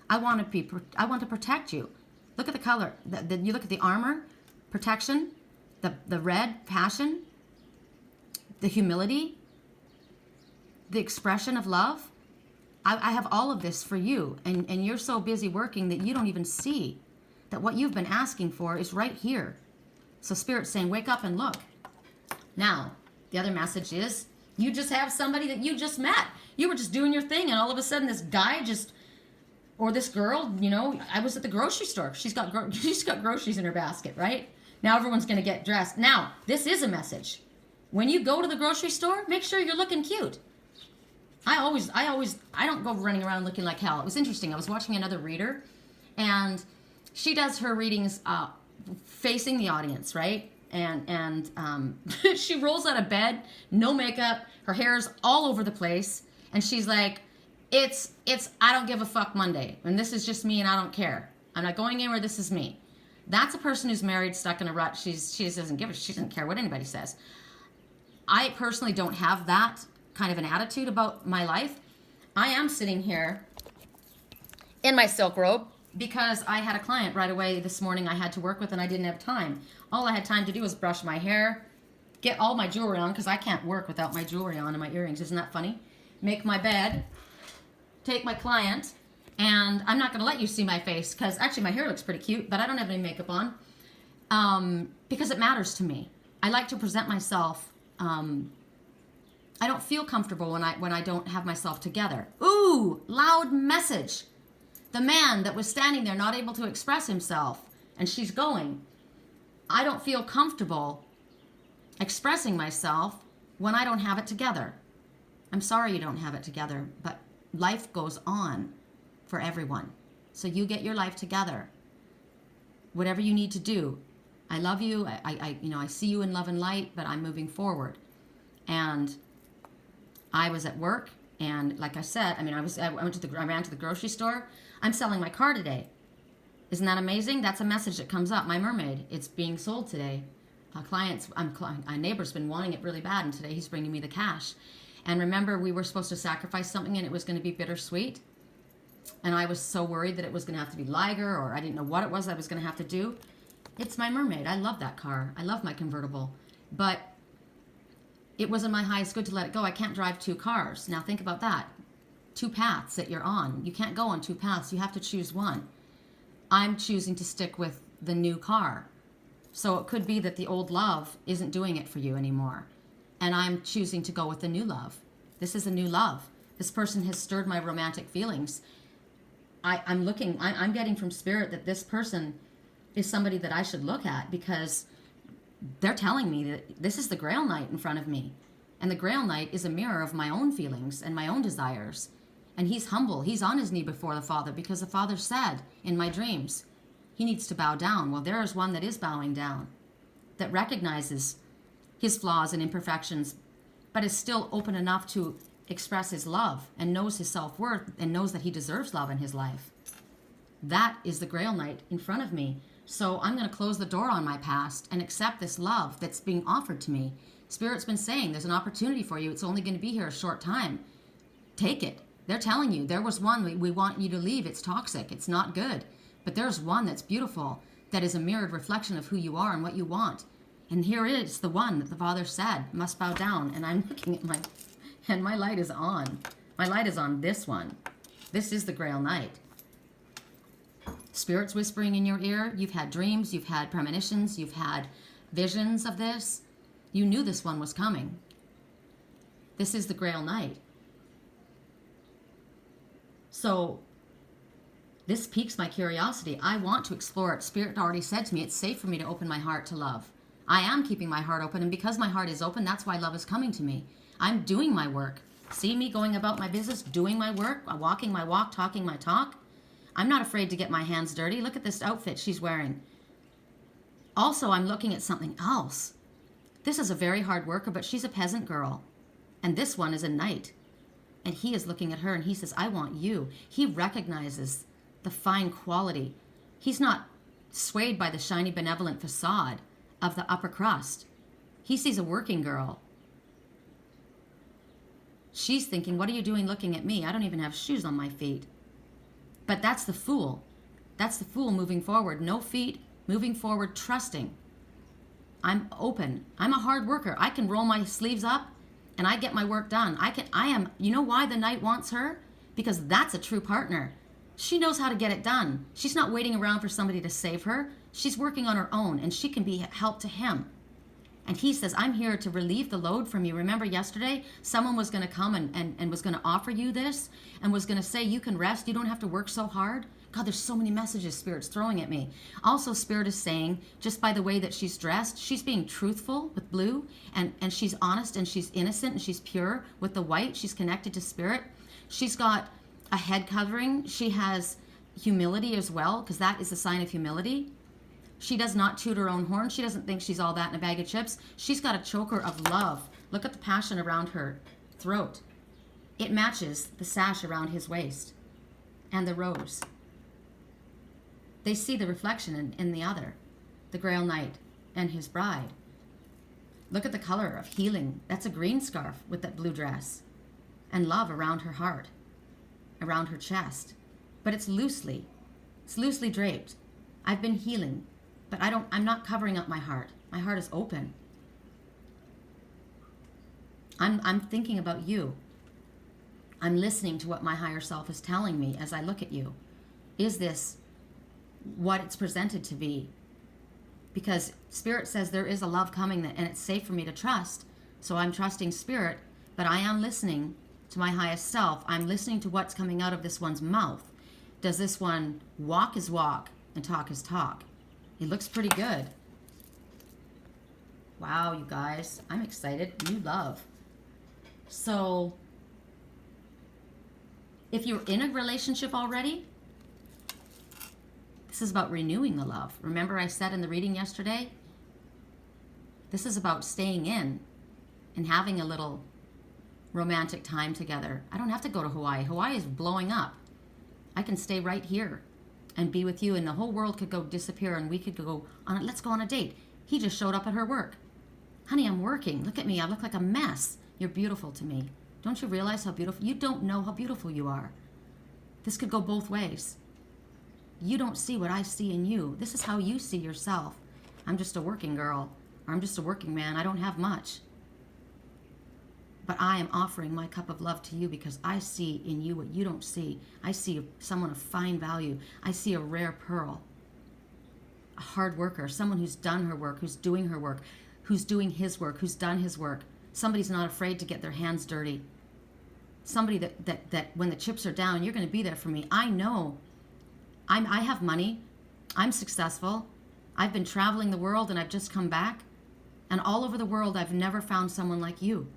I want to protect you. Look at the color. You look at the armor, protection, the red, passion, the humility, the expression of love. I have all of this for you, and you're so busy working that you don't even see that what you've been asking for is right here. So Spirit's saying, wake up and look. Now, the other message is, you just have somebody that you just met. You were just doing your thing, and all of a sudden this guy or this girl, I was at the grocery store. She's got groceries in her basket, right? Now everyone's going to get dressed. Now, this is a message. When you go to the grocery store, make sure you're looking cute. I don't go running around looking like hell. It was interesting. I was watching another reader, and she does her readings facing the audience, right? And she rolls out of bed, no makeup, her hair's all over the place, and she's like, it's I don't give a fuck Monday, and this is just me, and I don't care. I'm not going anywhere. This is me. That's a person who's married, stuck in a rut. She doesn't care what anybody says. I personally don't have that kind of an attitude about my life. I am sitting here in my silk robe because I had a client right away this morning I had to work with, and I didn't have time. All I had time to do was brush my hair, get all my jewelry on, because I can't work without my jewelry on and my earrings. Isn't that funny? Make my bed, take my client, and I'm not going to let you see my face, because actually my hair looks pretty cute, but I don't have any makeup on, because it matters to me. I like to present myself. I don't feel comfortable when I don't have myself together. Ooh, loud message. The man that was standing there not able to express himself, and she's going, I don't feel comfortable expressing myself when I don't have it together. I'm sorry you don't have it together, but life goes on for everyone. So you get your life together. Whatever you need to do. I love you. I see you in love and light, but I'm moving forward. And I was at work, and like I said, I ran to the grocery store. I'm selling my car today. Isn't that amazing? That's a message that comes up. My mermaid, it's being sold today. A neighbor's been wanting it really bad, and today he's bringing me the cash. And remember, we were supposed to sacrifice something and it was going to be bittersweet. And I was so worried that it was going to have to be Liger, or I didn't know what it was I was going to have to do. It's my Mermaid. I love that car. I love my convertible. But it wasn't my highest good to let it go. I can't drive 2 cars. Now think about that. 2 paths that you're on. You can't go on 2 paths. You have to choose one. I'm choosing to stick with the new car. So it could be that the old love isn't doing it for you anymore. And I'm choosing to go with the new love. This is a new love. This person has stirred my romantic feelings. I'm getting from Spirit that this person is somebody that I should look at, because they're telling me that this is the Grail Knight in front of me. And the Grail Knight is a mirror of my own feelings and my own desires. And he's humble. He's on his knee before the Father, because the Father said in my dreams, he needs to bow down. Well, there is one that is bowing down, that recognizes his flaws and imperfections, but is still open enough to express his love and knows his self-worth and knows that he deserves love in his life. That is the Grail Knight in front of me. So I'm going to close the door on my past and accept this love that's being offered to me. Spirit's been saying there's an opportunity for you. It's only going to be here a short time. Take it. They're telling you there was one, we want you to leave. It's toxic. It's not good. But there's one that's beautiful, that is a mirrored reflection of who you are and what you want. And here it is, the one that the Father said must bow down. And I'm looking at my light is on. My light is on this one. This is the Grail Knight. Spirit's whispering in your ear. You've had dreams, you've had premonitions, you've had visions of this. You knew this one was coming. This is the Grail Knight. So this piques my curiosity. I want to explore it. Spirit already said to me, it's safe for me to open my heart to love. I am keeping my heart open, and because my heart is open, that's why love is coming to me. I'm doing my work. See me going about my business, doing my work, walking my walk, talking my talk. I'm not afraid to get my hands dirty. Look at this outfit she's wearing. Also, I'm looking at something else. This is a very hard worker, but she's a peasant girl. And this one is a knight. And he is looking at her and he says, I want you. He recognizes the fine quality. He's not swayed by the shiny, benevolent facade of the upper crust. He sees a working girl. She's thinking, what are you doing looking at me? I don't even have shoes on my feet. But that's the fool. That's the fool moving forward. No feet, moving forward, trusting. I'm open. I'm a hard worker. I can roll my sleeves up and I get my work done. You know why the knight wants her? Because that's a true partner. She knows how to get it done. She's not waiting around for somebody to save her. She's working on her own, and she can be help to him. And he says, I'm here to relieve the load from you. Remember yesterday, someone was going to come and was going to offer you this and was going to say, you can rest. You don't have to work so hard. God, there's so many messages Spirit's throwing at me. Also, Spirit is saying, just by the way that she's dressed, she's being truthful with blue, and she's honest, and she's innocent, and she's pure with the white. She's connected to Spirit. She's got a head covering. She has humility as well, because that is a sign of humility. She does not toot her own horn. She doesn't think she's all that in a bag of chips. She's got a choker of love. Look at the passion around her throat. It matches the sash around his waist and the rose. They see the reflection in the other, the Grail Knight and his bride. Look at the color of healing. That's a green scarf with that blue dress. And love around her heart, around her chest. But it's loosely draped. I've been healing, but I'm not covering up my heart. My heart is open. I'm thinking about you. I'm listening to what my higher self is telling me as I look at you. Is this what it's presented to be? Because Spirit says there is a love coming and it's safe for me to trust. So I'm trusting Spirit, but I am listening to my highest self. I'm listening to what's coming out of this one's mouth. Does this one walk his walk and talk his talk? It looks pretty good. Wow, you guys, I'm excited. New love. So if you're in a relationship already, this is about renewing the love. Remember I said in the reading yesterday, this is about staying in and having a little romantic time together. I don't have to go to Hawaii. Hawaii is blowing up. I can stay right here and be with you, and the whole world could go disappear and we could go on it. Let's go on a date. He just showed up at her work. Honey, I'm working. Look at me. I look like a mess. You're beautiful to me. Don't you realize how beautiful? You don't know how beautiful you are. This could go both ways. You don't see what I see in you. This is how you see yourself. I'm just a working girl, or I'm just a working man. I don't have much. But I am offering my cup of love to you because I see in you what you don't see. I see someone of fine value. I see a rare pearl. A hard worker, someone who's done her work, who's doing her work, who's doing his work, who's done his work. Somebody's not afraid to get their hands dirty. Somebody that when the chips are down, you're going to be there for me. I know. I have money. I'm successful. I've been traveling the world and I've just come back. And all over the world, I've never found someone like you.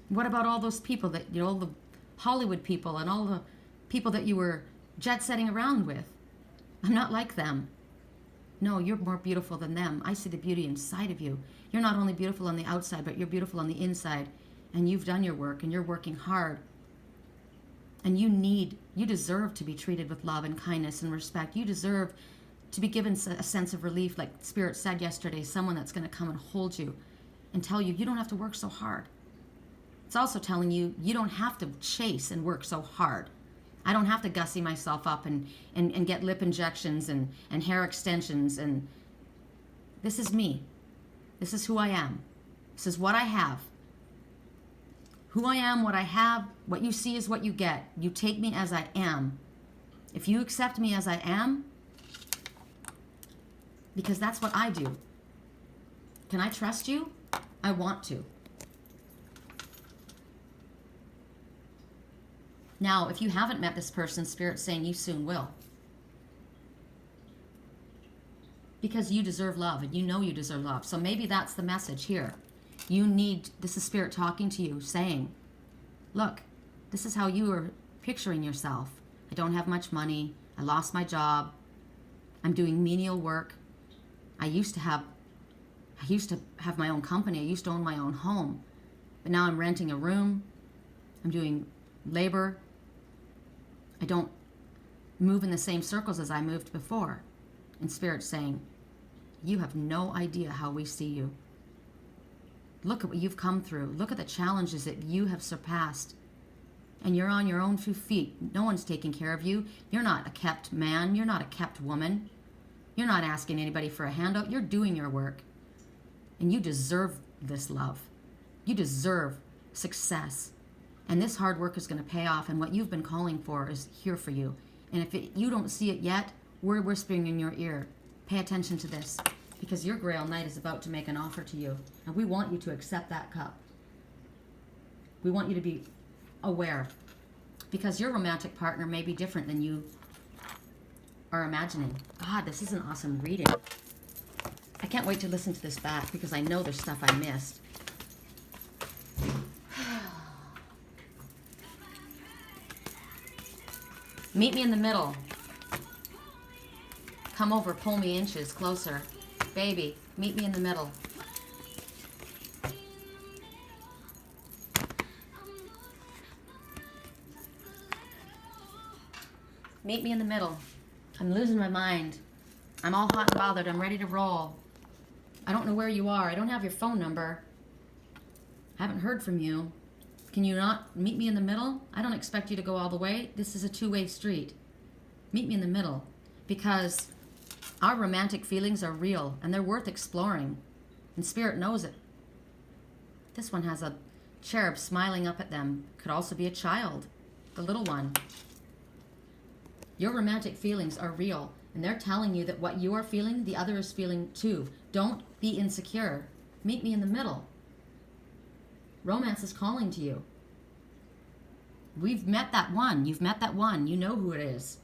What about all those people that, you know, all the Hollywood people and all the people that you were jet-setting around with? I'm not like them. No, you're more beautiful than them. I see the beauty inside of you. You're not only beautiful on the outside, but you're beautiful on the inside. And you've done your work and you're working hard. And you deserve to be treated with love and kindness and respect. You deserve to be given a sense of relief, like Spirit said yesterday, someone that's going to come and hold you and tell you, you don't have to work so hard. It's also telling you, you don't have to chase and work so hard. I don't have to gussy myself up and get lip injections and hair extensions. And this is me. This is who I am. This is what I have. Who I am, what I have, what you see is what you get. You take me as I am. If you accept me as I am, because that's what I do. Can I trust you? I want to. Now, if you haven't met this person, Spirit's saying you soon will. Because you deserve love, and you know you deserve love. So maybe that's the message here. This is Spirit talking to you, saying, look, this is how you are picturing yourself. I don't have much money. I lost my job. I'm doing menial work. I used to have my own company. I used to own my own home. But now I'm renting a room. I'm doing labor. I don't move in the same circles as I moved before. And Spirit's saying, you have no idea how we see you. Look at what you've come through. Look at the challenges that you have surpassed. And you're on your own 2 feet. No one's taking care of you. You're not a kept man. You're not a kept woman. You're not asking anybody for a handout. You're doing your work. And you deserve this love. You deserve success. And this hard work is going to pay off. And what you've been calling for is here for you. And if you don't see it yet, we're whispering in your ear. Pay attention to this. Because your Grail Knight is about to make an offer to you. And we want you to accept that cup. We want you to be aware. Because your romantic partner may be different than you are imagining. God, this is an awesome reading. I can't wait to listen to this back because I know there's stuff I missed. Meet me in the middle. Come over, pull me inches closer. Baby, meet me in the middle. Meet me in the middle. I'm losing my mind. I'm all hot and bothered. I'm ready to roll. I don't know where you are. I don't have your phone number. I haven't heard from you. Can you not meet me in the middle? I don't expect you to go all the way. This is a two-way street. Meet me in the middle. Because our romantic feelings are real and they're worth exploring. And Spirit knows it. This one has a cherub smiling up at them. Could also be a child. The little one. Your romantic feelings are real. And they're telling you that what you are feeling, the other is feeling too. Don't be insecure. Meet me in the middle. Romance is calling to you. We've met that one. You've met that one. You know who it is.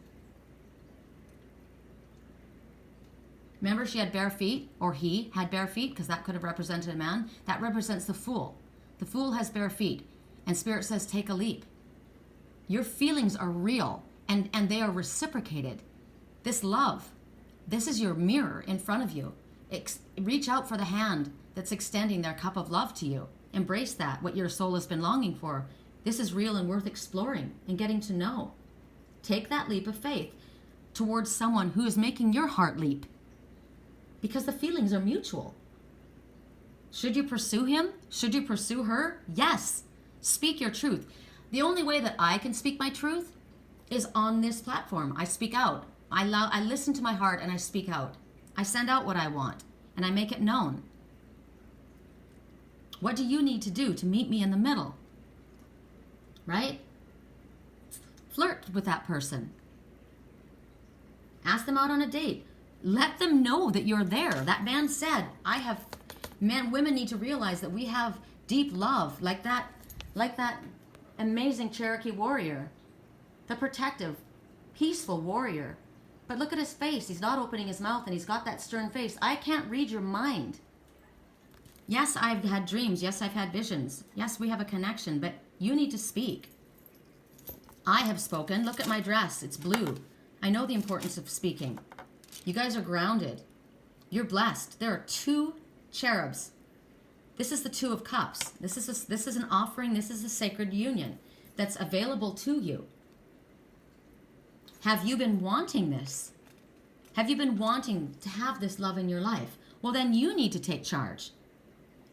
Remember she had bare feet, or he had bare feet, because that could have represented a man. That represents the Fool. The Fool has bare feet. And Spirit says, take a leap. Your feelings are real, and they are reciprocated. This love, this is your mirror in front of you. Reach out for the hand that's extending their cup of love to you. Embrace that, what your soul has been longing for. This is real and worth exploring and getting to know. Take that leap of faith towards someone who is making your heart leap. Because the feelings are mutual. Should you pursue him? Should you pursue her? Yes. Speak your truth. The only way that I can speak my truth is on this platform. I speak out. I listen to my heart and I speak out. I send out what I want and I make it known. What do you need to do to meet me in the middle? Right? Flirt with that person. Ask them out on a date. Let them know that you're there. That man said, women need to realize that we have deep love, like that amazing Cherokee warrior, the protective, peaceful warrior. But look at his face. He's not opening his mouth and he's got that stern face. I can't read your mind. Yes, I've had dreams. Yes, I've had visions. Yes, we have a connection, but you need to speak. I have spoken. Look at my dress. It's blue. I know the importance of speaking. You guys are grounded. You're blessed. There are 2 cherubs. This is the 2 of Cups. This is an offering. This is a sacred union that's available to you. Have you been wanting this? Have you been wanting to have this love in your life? Well, then you need to take charge.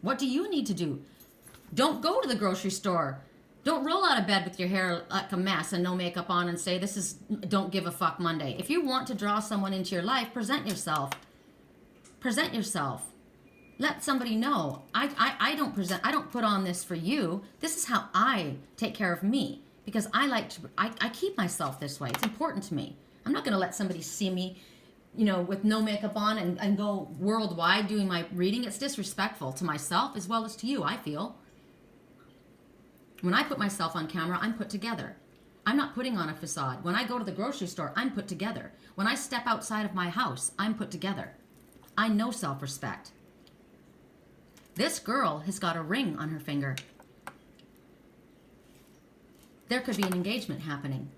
What do you need to do? Don't go to the grocery store. Don't roll out of bed with your hair like a mess and no makeup on and say, this is Don't Give a Fuck Monday. If you want to draw someone into your life, present yourself. Present yourself. Let somebody know. I don't put on this for you. This is how I take care of me, because I keep myself this way. It's important to me. I'm not going to let somebody see me, with no makeup on and go worldwide doing my reading. It's disrespectful to myself as well as to you, I feel. When I put myself on camera, I'm put together. I'm not putting on a facade. When I go to the grocery store, I'm put together. When I step outside of my house, I'm put together. I know self-respect. This girl has got a ring on her finger. There could be an engagement happening.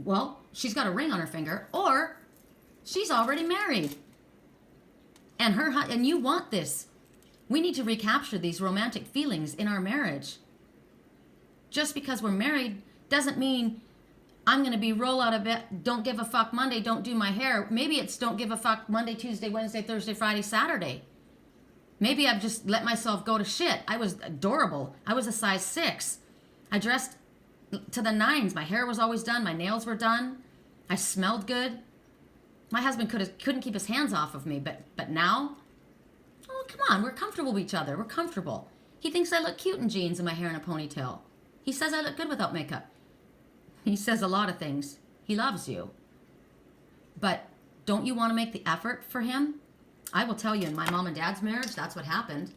Well, she's got a ring on her finger, or she's already married. And you want this. We need to recapture these romantic feelings in our marriage. Just because we're married doesn't mean I'm going to be roll out of bed, don't give a fuck Monday, don't do my hair. Maybe it's don't give a fuck Monday, Tuesday, Wednesday, Thursday, Friday, Saturday. Maybe I've just let myself go to shit. I was adorable. I was a size 6. I dressed to the 9s. My hair was always done. My nails were done. I smelled good. My husband couldn't keep his hands off of me, but now, oh, come on, we're comfortable with each other. We're comfortable. He thinks I look cute in jeans and my hair in a ponytail. He says I look good without makeup. He says a lot of things. He loves you. But don't you want to make the effort for him? I will tell you, in my mom and dad's marriage, that's what happened.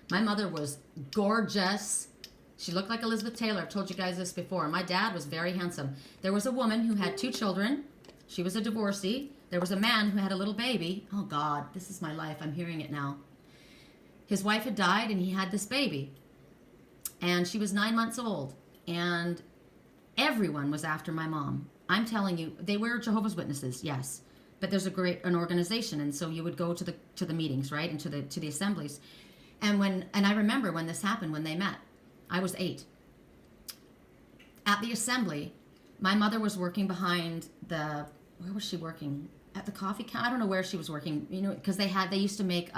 My mother was gorgeous. She looked like Elizabeth Taylor. I've told you guys this before. My dad was very handsome. There was a woman who had 2 children. She was a divorcee. There was a man who had a little baby. Oh, God, this is my life. I'm hearing it now. His wife had died, and he had this baby. And she was 9 months old. And everyone was after my mom. I'm telling you, they were Jehovah's Witnesses, yes. But there's an organization, and so you would go to the meetings, right, and to the assemblies. And I remember when this happened, when they met. I was 8. At the assembly, my mother was working behind where was she working? At the coffee counter? I don't know where she was working, because they used to make,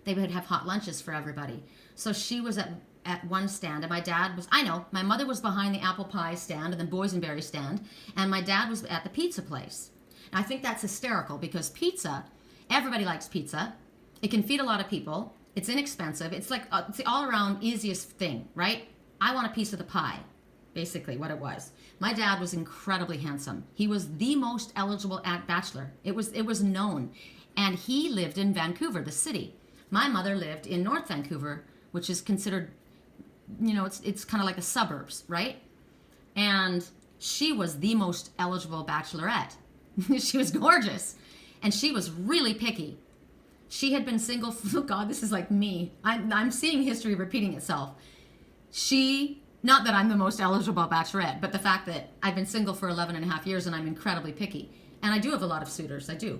they would have hot lunches for everybody. So she was at one stand, and my mother was behind the apple pie stand and the boysenberry stand, and my dad was at the pizza place. And I think that's hysterical, because pizza, everybody likes pizza. It can feed a lot of people. It's inexpensive. It's like it's the all-around easiest thing, right? I want a piece of the pie, basically what it was. My dad was incredibly handsome. He was the most eligible bachelor. It was known. And he lived in Vancouver, the city. My mother lived in North Vancouver, which is considered, it's kind of like the suburbs, right? And she was the most eligible bachelorette. She was gorgeous. And she was really picky. She had been single, oh God, this is like me. I'm seeing history repeating itself. Not that I'm the most eligible bachelorette, but the fact that I've been single for 11 and a half years and I'm incredibly picky. And I do have a lot of suitors, I do.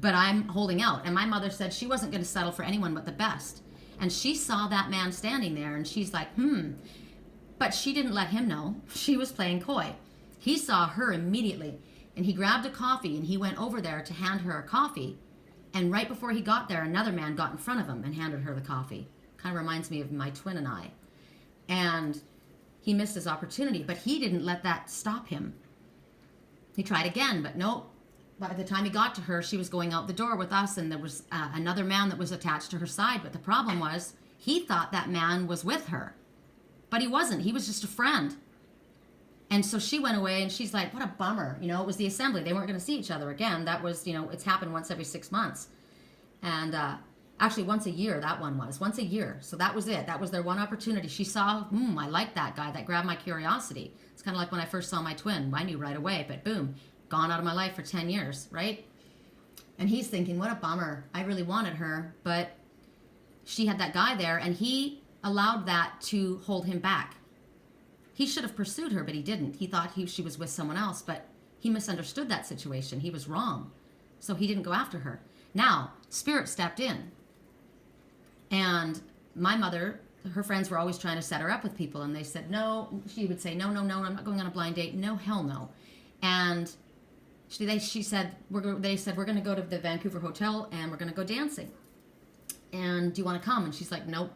But I'm holding out. And my mother said she wasn't going to settle for anyone but the best. And she saw that man standing there and she's like, But she didn't let him know. She was playing coy. He saw her immediately and he grabbed a coffee and he went over there to hand her a coffee. And right before he got there, another man got in front of him and handed her the coffee. Kind of reminds me of my twin and I. And he missed his opportunity, but he didn't let that stop him. He tried again, but nope. By the time he got to her, she was going out the door with us, and there was another man that was attached to her side. But the problem was, he thought that man was with her. But he wasn't. He was just a friend. And so she went away, and she's like, what a bummer. You know, it was the assembly. They weren't going to see each other again. That was, you know, it's happened once every 6 months. And actually, once a year, that one was. Once a year. So that was it. That was their one opportunity. She saw, I like that guy. That grabbed my curiosity. It's kind of like when I first saw my twin. I knew right away, but boom, gone out of my life for 10 years, right? And he's thinking, what a bummer. I really wanted her, but she had that guy there, and he allowed that to hold him back. He should have pursued her, but he didn't. He thought she was with someone else, but he misunderstood that situation. He was wrong. So he didn't go after her. Now, Spirit stepped in. And my mother, her friends were always trying to set her up with people, and they said, no. She would say, no, I'm not going on a blind date. No, hell no. And they said, we're going to go to the Vancouver hotel, and we're going to go dancing. And do you want to come? And she's like, nope.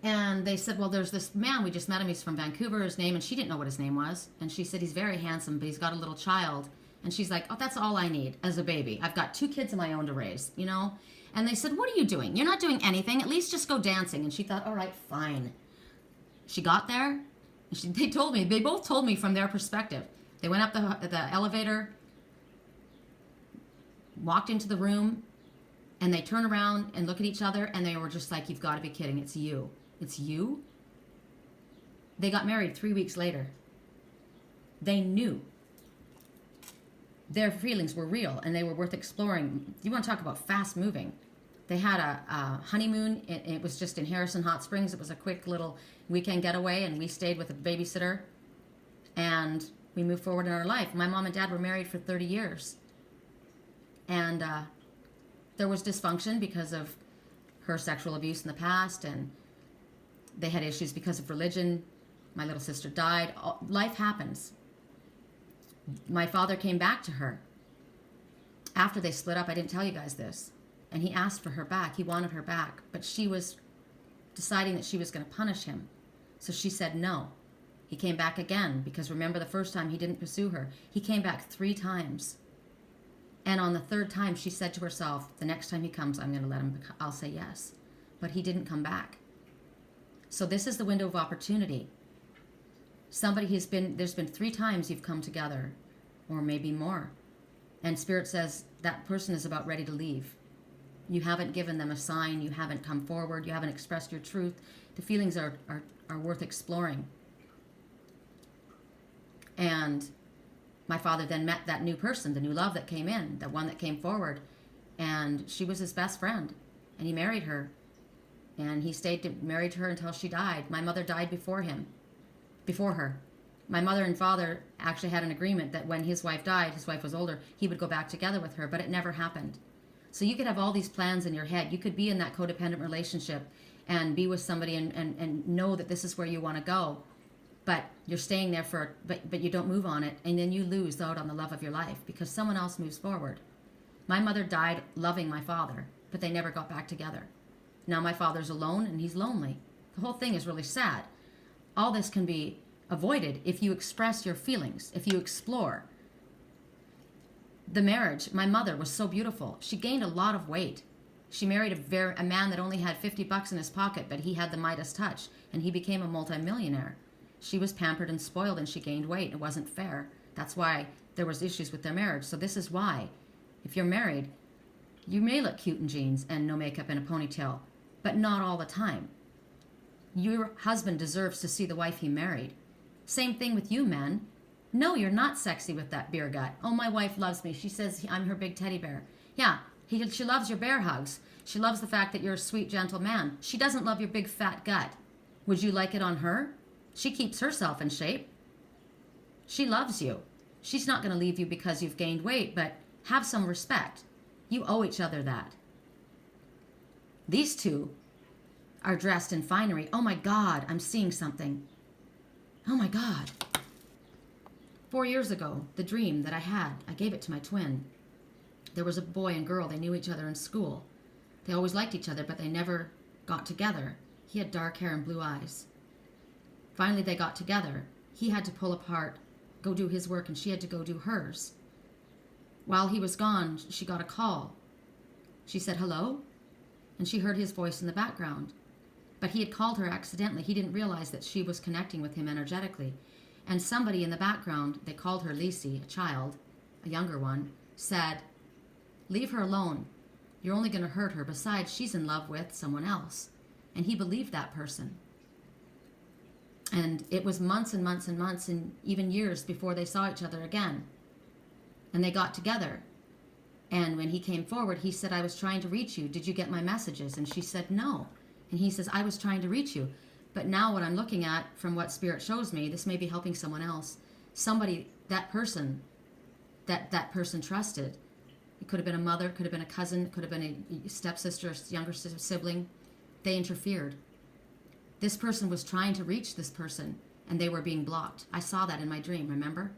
And they said, well, there's this man, we just met him, he's from Vancouver, his name, and she didn't know what his name was. And she said, he's very handsome, but he's got a little child. And she's like, oh, that's all I need as a baby. I've got 2 kids of my own to raise, you know? And they said, what are you doing? You're not doing anything. At least just go dancing. And she thought, all right, fine. She got there. And they both told me from their perspective. They went up the elevator, walked into the room, and they turn around and look at each other, and they were just like, you've got to be kidding. It's you. It's you? They got married 3 weeks later. They knew their feelings were real, and they were worth exploring. You want to talk about fast moving. They had a honeymoon. It was just in Harrison Hot Springs. It was a quick little weekend getaway, and we stayed with a babysitter, and we moved forward in our life. My mom and dad were married for 30 years. And there was dysfunction because of her sexual abuse in the past, and they had issues because of religion. My little sister died. Life happens. My father came back to her. After they split up, I didn't tell you guys this, and he asked for her back. He wanted her back, but she was deciding that she was going to punish him. So she said no. He came back again, because remember the first time he didn't pursue her. He came back 3 times. And on the 3rd time, she said to herself, the next time he comes, I'm going to let him, I'll say yes. But he didn't come back. So this is the window of opportunity. There's been 3 times you've come together, or maybe more. And Spirit says that person is about ready to leave. You haven't given them a sign. You haven't come forward. You haven't expressed your truth. The feelings are worth exploring. And my father then met that new person, the new love that came in, the one that came forward. And she was his best friend. And he married her. And he married her until she died. My mother died before her. My mother and father actually had an agreement that when his wife died, his wife was older, he would go back together with her, but it never happened. So you could have all these plans in your head. You could be in that codependent relationship and be with somebody and know that this is where you want to go, but you're staying there but you don't move on it, and then you lose out on the love of your life because someone else moves forward. My mother died loving my father, but they never got back together. Now my father's alone and he's lonely. The whole thing is really sad. All this can be avoided if you express your feelings, if you explore. The marriage, my mother was so beautiful. She gained a lot of weight. She married a man that only had $50 in his pocket, but he had the Midas touch, and he became a multimillionaire. She was pampered and spoiled, and she gained weight. It wasn't fair. That's why there was issues with their marriage. So this is why, if you're married, you may look cute in jeans and no makeup and a ponytail, but not all the time. Your husband deserves to see the wife he married. Same thing with you, men. No, you're not sexy with that beer gut. Oh, my wife loves me. She says I'm her big teddy bear. Yeah, she loves your bear hugs. She loves the fact that you're a sweet, gentle man. She doesn't love your big, fat gut. Would you like it on her? She keeps herself in shape. She loves you. She's not going to leave you because you've gained weight, but have some respect. You owe each other that. These two are dressed in finery. Oh, my God, I'm seeing something. Oh, my God. 4 years ago, the dream that I had, I gave it to my twin. There was a boy and girl. They knew each other in school. They always liked each other, but they never got together. He had dark hair and blue eyes. Finally, they got together. He had to pull apart, go do his work, and she had to go do hers. While he was gone, she got a call. She said, hello? And she heard his voice in the background. But he had called her accidentally. He didn't realize that she was connecting with him energetically. And somebody in the background, they called her Lacey, a child, a younger one, said, leave her alone. You're only going to hurt her. Besides, she's in love with someone else. And he believed that person. And it was months and months and months and even years before they saw each other again. And they got together. And when he came forward, he said, I was trying to reach you. Did you get my messages? And she said, no. And he says, I was trying to reach you. But now what I'm looking at from what Spirit shows me, this may be helping someone else. Somebody, that person trusted. It could have been a mother, could have been a cousin, could have been a stepsister, younger sibling. They interfered. This person was trying to reach this person, and they were being blocked. I saw that in my dream, remember?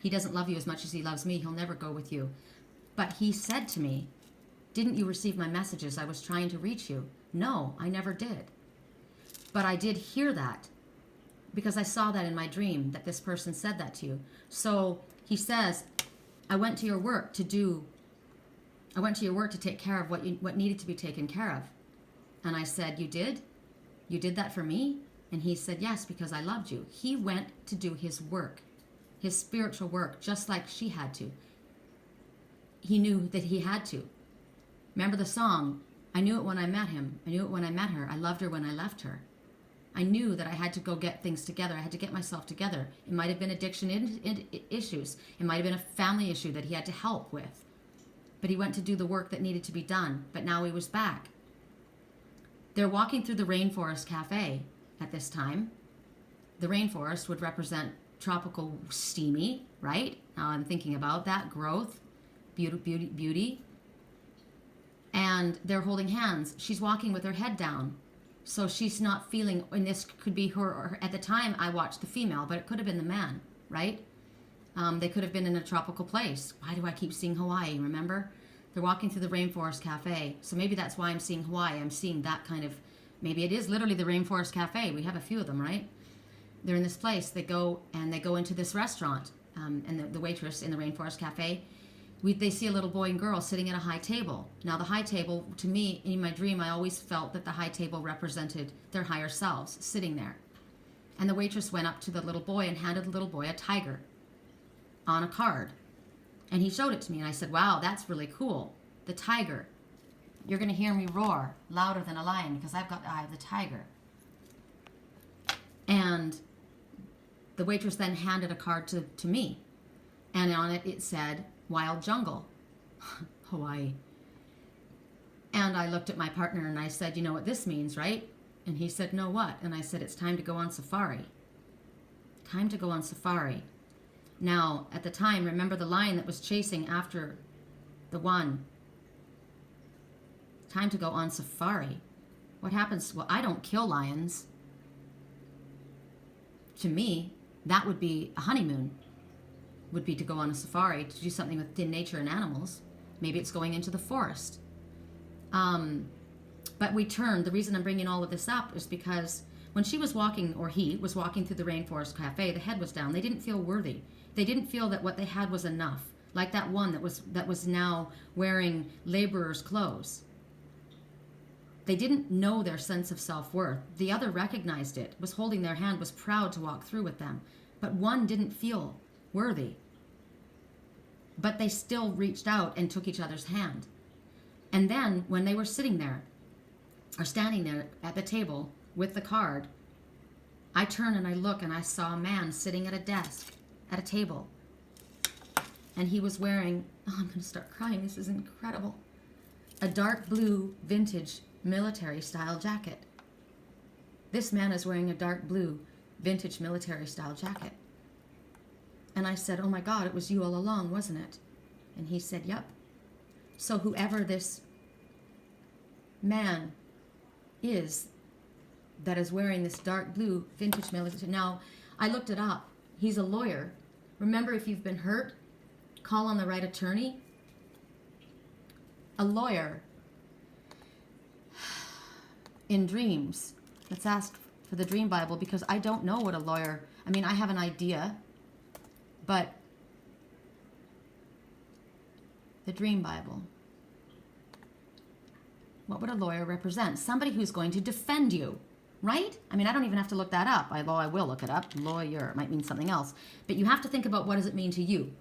He doesn't love you as much as he loves me. He'll never go with you. But he said to me, didn't you receive my messages? I was trying to reach you. No, I never did. But I did hear that because I saw that in my dream, that this person said that to you. So he says, I went to your work to take care of what needed to be taken care of. And I said, you did? You did that for me? And he said, yes, because I loved you. He went to do his work, his spiritual work, just like she had to. He knew that he had to. Remember the song, I knew it when I met him. I knew it when I met her. I loved her when I left her. I knew that I had to go get things together. I had to get myself together. It might have been addiction issues. It might have been a family issue that he had to help with. But he went to do the work that needed to be done. But now he was back. They're walking through the Rainforest Cafe at this time. The rainforest would represent tropical steamy, right? Now I'm thinking about that. Growth, beauty. And they're holding hands. She's walking with her head down. So she's not feeling, and this could be her, or at the time I watched the female, but it could have been the man, right? They could have been in a tropical place. Why do I keep seeing Hawaii, remember? They're walking through the Rainforest Cafe. So maybe that's why I'm seeing Hawaii. I'm seeing that kind of, maybe it is literally the Rainforest Cafe. We have a few of them, right? They're in this place. They go into this restaurant, and the waitress in the Rainforest Cafe, they see a little boy and girl sitting at a high table. Now the high table, to me, in my dream, I always felt that the high table represented their higher selves sitting there. And the waitress went up to the little boy and handed the little boy a tiger on a card. And he showed it to me, and I said, wow, that's really cool. The tiger. You're going to hear me roar louder than a lion because I've got the eye of the tiger. And the waitress then handed a card to me. And on it, it said, Wild Jungle, Hawaii. And I looked at my partner and I said, you know what this means, right? And he said, no, what? And I said, it's time to go on safari. Time to go on safari. Now, at the time, remember the lion that was chasing after the one. Time to go on safari. What happens? Well, I don't kill lions. To me, that would be a honeymoon. Would be to go on a safari, to do something with nature and animals. Maybe it's going into the forest. But we turned. The reason I'm bringing all of this up is because when she was walking, or he was walking through the Rainforest Cafe, the head was down. They didn't feel worthy. They didn't feel that what they had was enough. Like that one that was now wearing laborer's clothes. They didn't know their sense of self-worth. The other recognized it, was holding their hand, was proud to walk through with them. But one didn't feel worthy. But they still reached out and took each other's hand. And then when they were sitting there, or standing there at the table with the card, I turn and I look and I saw a man sitting at a desk, at a table. And he was wearing, oh, I'm going to start crying, this is incredible, a dark blue vintage military style jacket. This man is wearing a dark blue vintage military style jacket. And I said, oh my God, it was you all along, wasn't it? And he said, yep. So whoever this man is that is wearing this dark blue vintage military, now I looked it up. He's a lawyer. Remember, if you've been hurt, call on the right attorney. A lawyer in dreams. Let's ask for the Dream Bible, because I don't know what a lawyer, I mean, I have an idea, but the Dream Bible. What would a lawyer represent? Somebody who's going to defend you, right? I mean, I don't even have to look that up. Although I will look it up. Lawyer, it might mean something else. But you have to think about, what does it mean to you?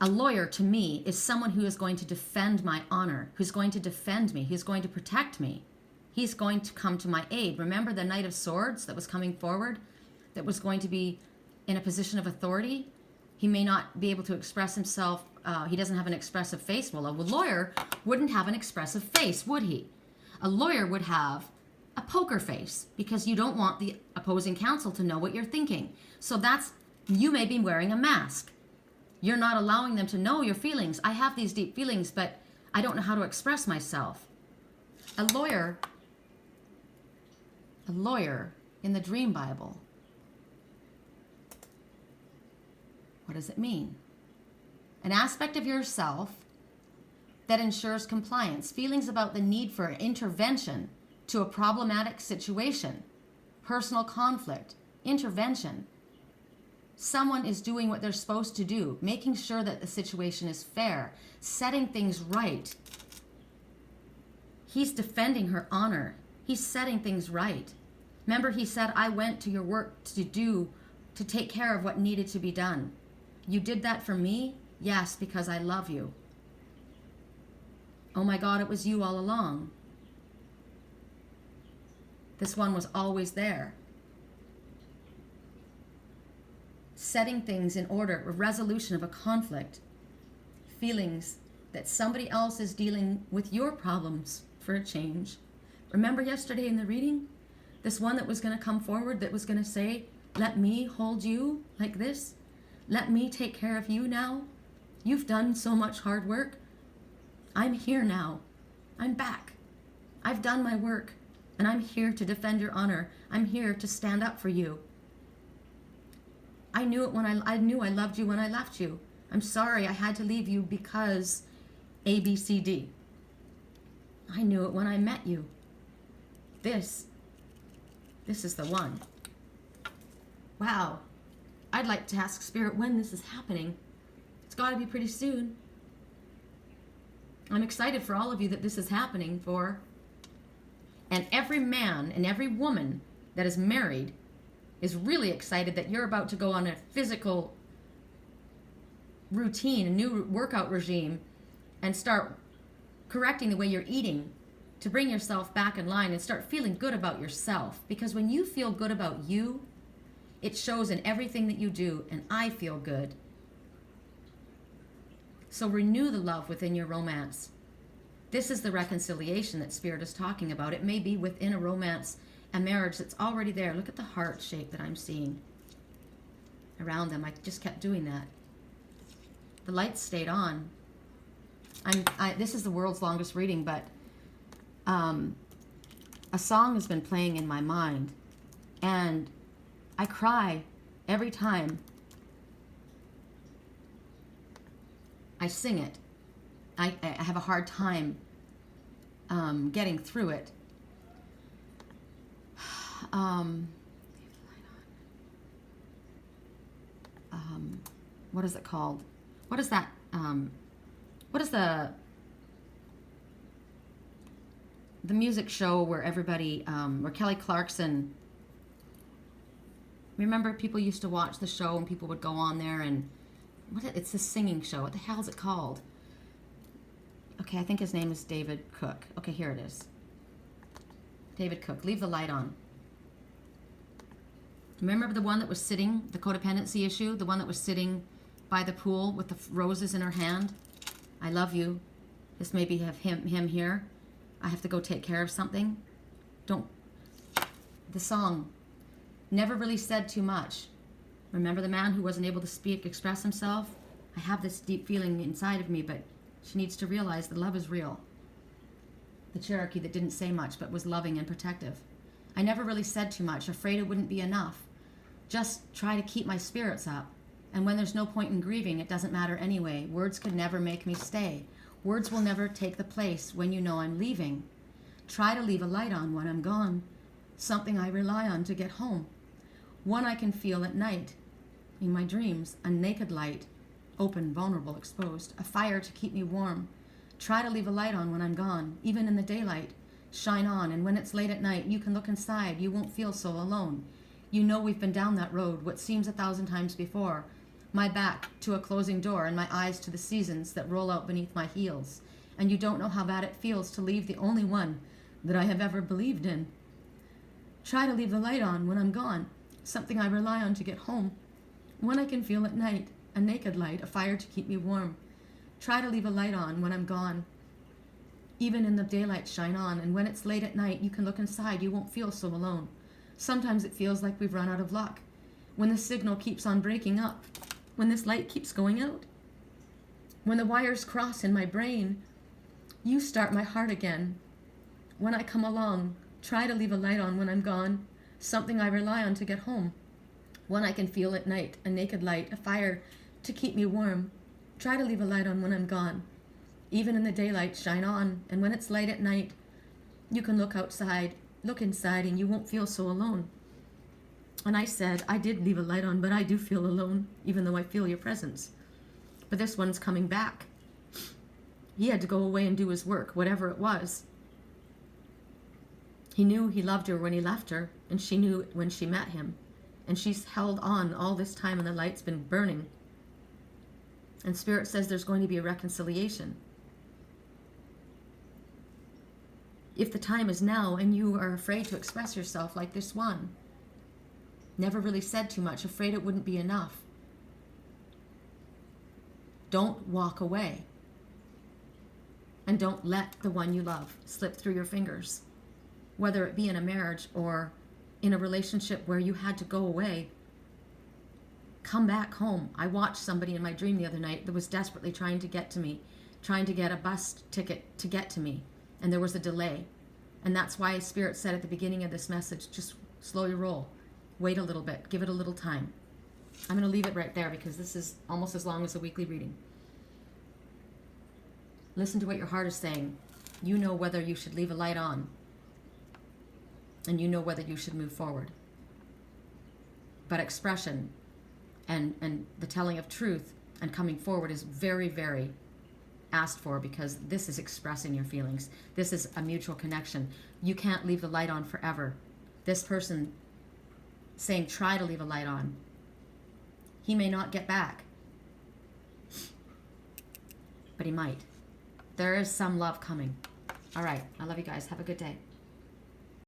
A lawyer, to me, is someone who is going to defend my honor, who's going to defend me, who's going to protect me. He's going to come to my aid. Remember the Knight of Swords that was coming forward, that was going to be in a position of authority? He may not be able to express himself. He doesn't have an expressive face. Well, a lawyer wouldn't have an expressive face, would he? A lawyer would have a poker face, because you don't want the opposing counsel to know what you're thinking. So that's, you may be wearing a mask. You're not allowing them to know your feelings. I have these deep feelings, but I don't know how to express myself. A lawyer in the Dream Bible, what does it mean? An aspect of yourself that ensures compliance, feelings about the need for intervention to a problematic situation, personal conflict, intervention. Someone is doing what they're supposed to do, making sure that the situation is fair, setting things right. He's defending her honor. He's setting things right. Remember, he said, I went to your work to take care of what needed to be done. You did that for me? Yes, because I love you. Oh my God, it was you all along. This one was always there. Setting things in order, a resolution of a conflict. Feelings that somebody else is dealing with your problems for a change. Remember yesterday in the reading? This one that was going to come forward, that was going to say, let me hold you like this. Let me take care of you now. You've done so much hard work. I'm here now. I'm back. I've done my work, and I'm here to defend your honor. I'm here to stand up for you. I knew it when I knew I loved you when I left you. I'm sorry I had to leave you because A, B, C, D. I knew it when I met you. This is the one. Wow. I'd like to ask Spirit when this is happening. It's got to be pretty soon. I'm excited for all of you that this is happening for. And every man and every woman that is married is really excited that you're about to go on a physical routine, a new workout regime, and start correcting the way you're eating to bring yourself back in line and start feeling good about yourself. Because when you feel good about you, it shows in everything that you do, and I feel good. So renew the love within your romance. This is the reconciliation that Spirit is talking about. It may be within a romance, a marriage that's already there. Look at the heart shape that I'm seeing around them. I just kept doing that. The lights stayed on. This is the world's longest reading, but a song has been playing in my mind, and I cry every time I sing it. I have a hard time getting through it. What is it called? What is that? What is the music show where everybody, where Kelly Clarkson, remember people used to watch the show and people would go on there and, it's a singing show. What the hell is it called? Okay, I think his name is David Cook. Okay, here it is. David Cook. Leave the light on. Remember the one that was sitting, the codependency issue? The one that was sitting by the pool with the roses in her hand? I love you. This maybe have him here. I have to go take care of something. The song never really said too much. Remember the man who wasn't able to express himself? I have this deep feeling inside of me, but she needs to realize that love is real. The Cherokee that didn't say much but was loving and protective. I never really said too much, afraid it wouldn't be enough. Just try to keep my spirits up. And when there's no point in grieving, it doesn't matter anyway. Words could never make me stay. Words will never take the place when you know I'm leaving. Try to leave a light on when I'm gone, something I rely on to get home. One I can feel at night, in my dreams, a naked light, open, vulnerable, exposed, a fire to keep me warm. Try to leave a light on when I'm gone, even in the daylight. Shine on, and when it's late at night, you can look inside. You won't feel so alone. You know we've been down that road, what seems 1,000 times before. My back to a closing door and my eyes to the seasons that roll out beneath my heels. And you don't know how bad it feels to leave the only one that I have ever believed in. Try to leave the light on when I'm gone, something I rely on to get home. One I can feel at night, a naked light, a fire to keep me warm. Try to leave a light on when I'm gone. Even in the daylight, shine on, and when it's late at night, you can look inside. You won't feel so alone. Sometimes it feels like we've run out of luck. When the signal keeps on breaking up, when this light keeps going out, when the wires cross in my brain, you start my heart again. When I come along, try to leave a light on when I'm gone, something I rely on to get home. One I can feel at night, a naked light, a fire to keep me warm. Try to leave a light on when I'm gone. Even in the daylight, shine on, and when it's light at night, you can look outside, look inside, and you won't feel so alone. And I said, I did leave a light on, but I do feel alone, even though I feel your presence. But this one's coming back. He had to go away and do his work, whatever it was. He knew he loved her when he left her, and she knew it when she met him. And she's held on all this time, and the light's been burning. And Spirit says there's going to be a reconciliation. If the time is now and you are afraid to express yourself like this one, never really said too much, afraid it wouldn't be enough, don't walk away. And don't let the one you love slip through your fingers, whether it be in a marriage or in a relationship where you had to go away. Come back home. I watched somebody in my dream the other night that was desperately trying to get to me, trying to get a bus ticket to get to me, and there was a delay. And that's why Spirit said at the beginning of this message, just slow your roll. Wait a little bit. Give it a little time. I'm going to leave it right there because this is almost as long as a weekly reading. Listen to what your heart is saying. You know whether you should leave a light on, and you know whether you should move forward. But expression and the telling of truth and coming forward is very, very asked for, because this is expressing your feelings. This is a mutual connection. You can't leave the light on forever. This person saying try to leave a light on, he may not get back, but he might. There is some love coming. All right, I love you guys. Have a good day.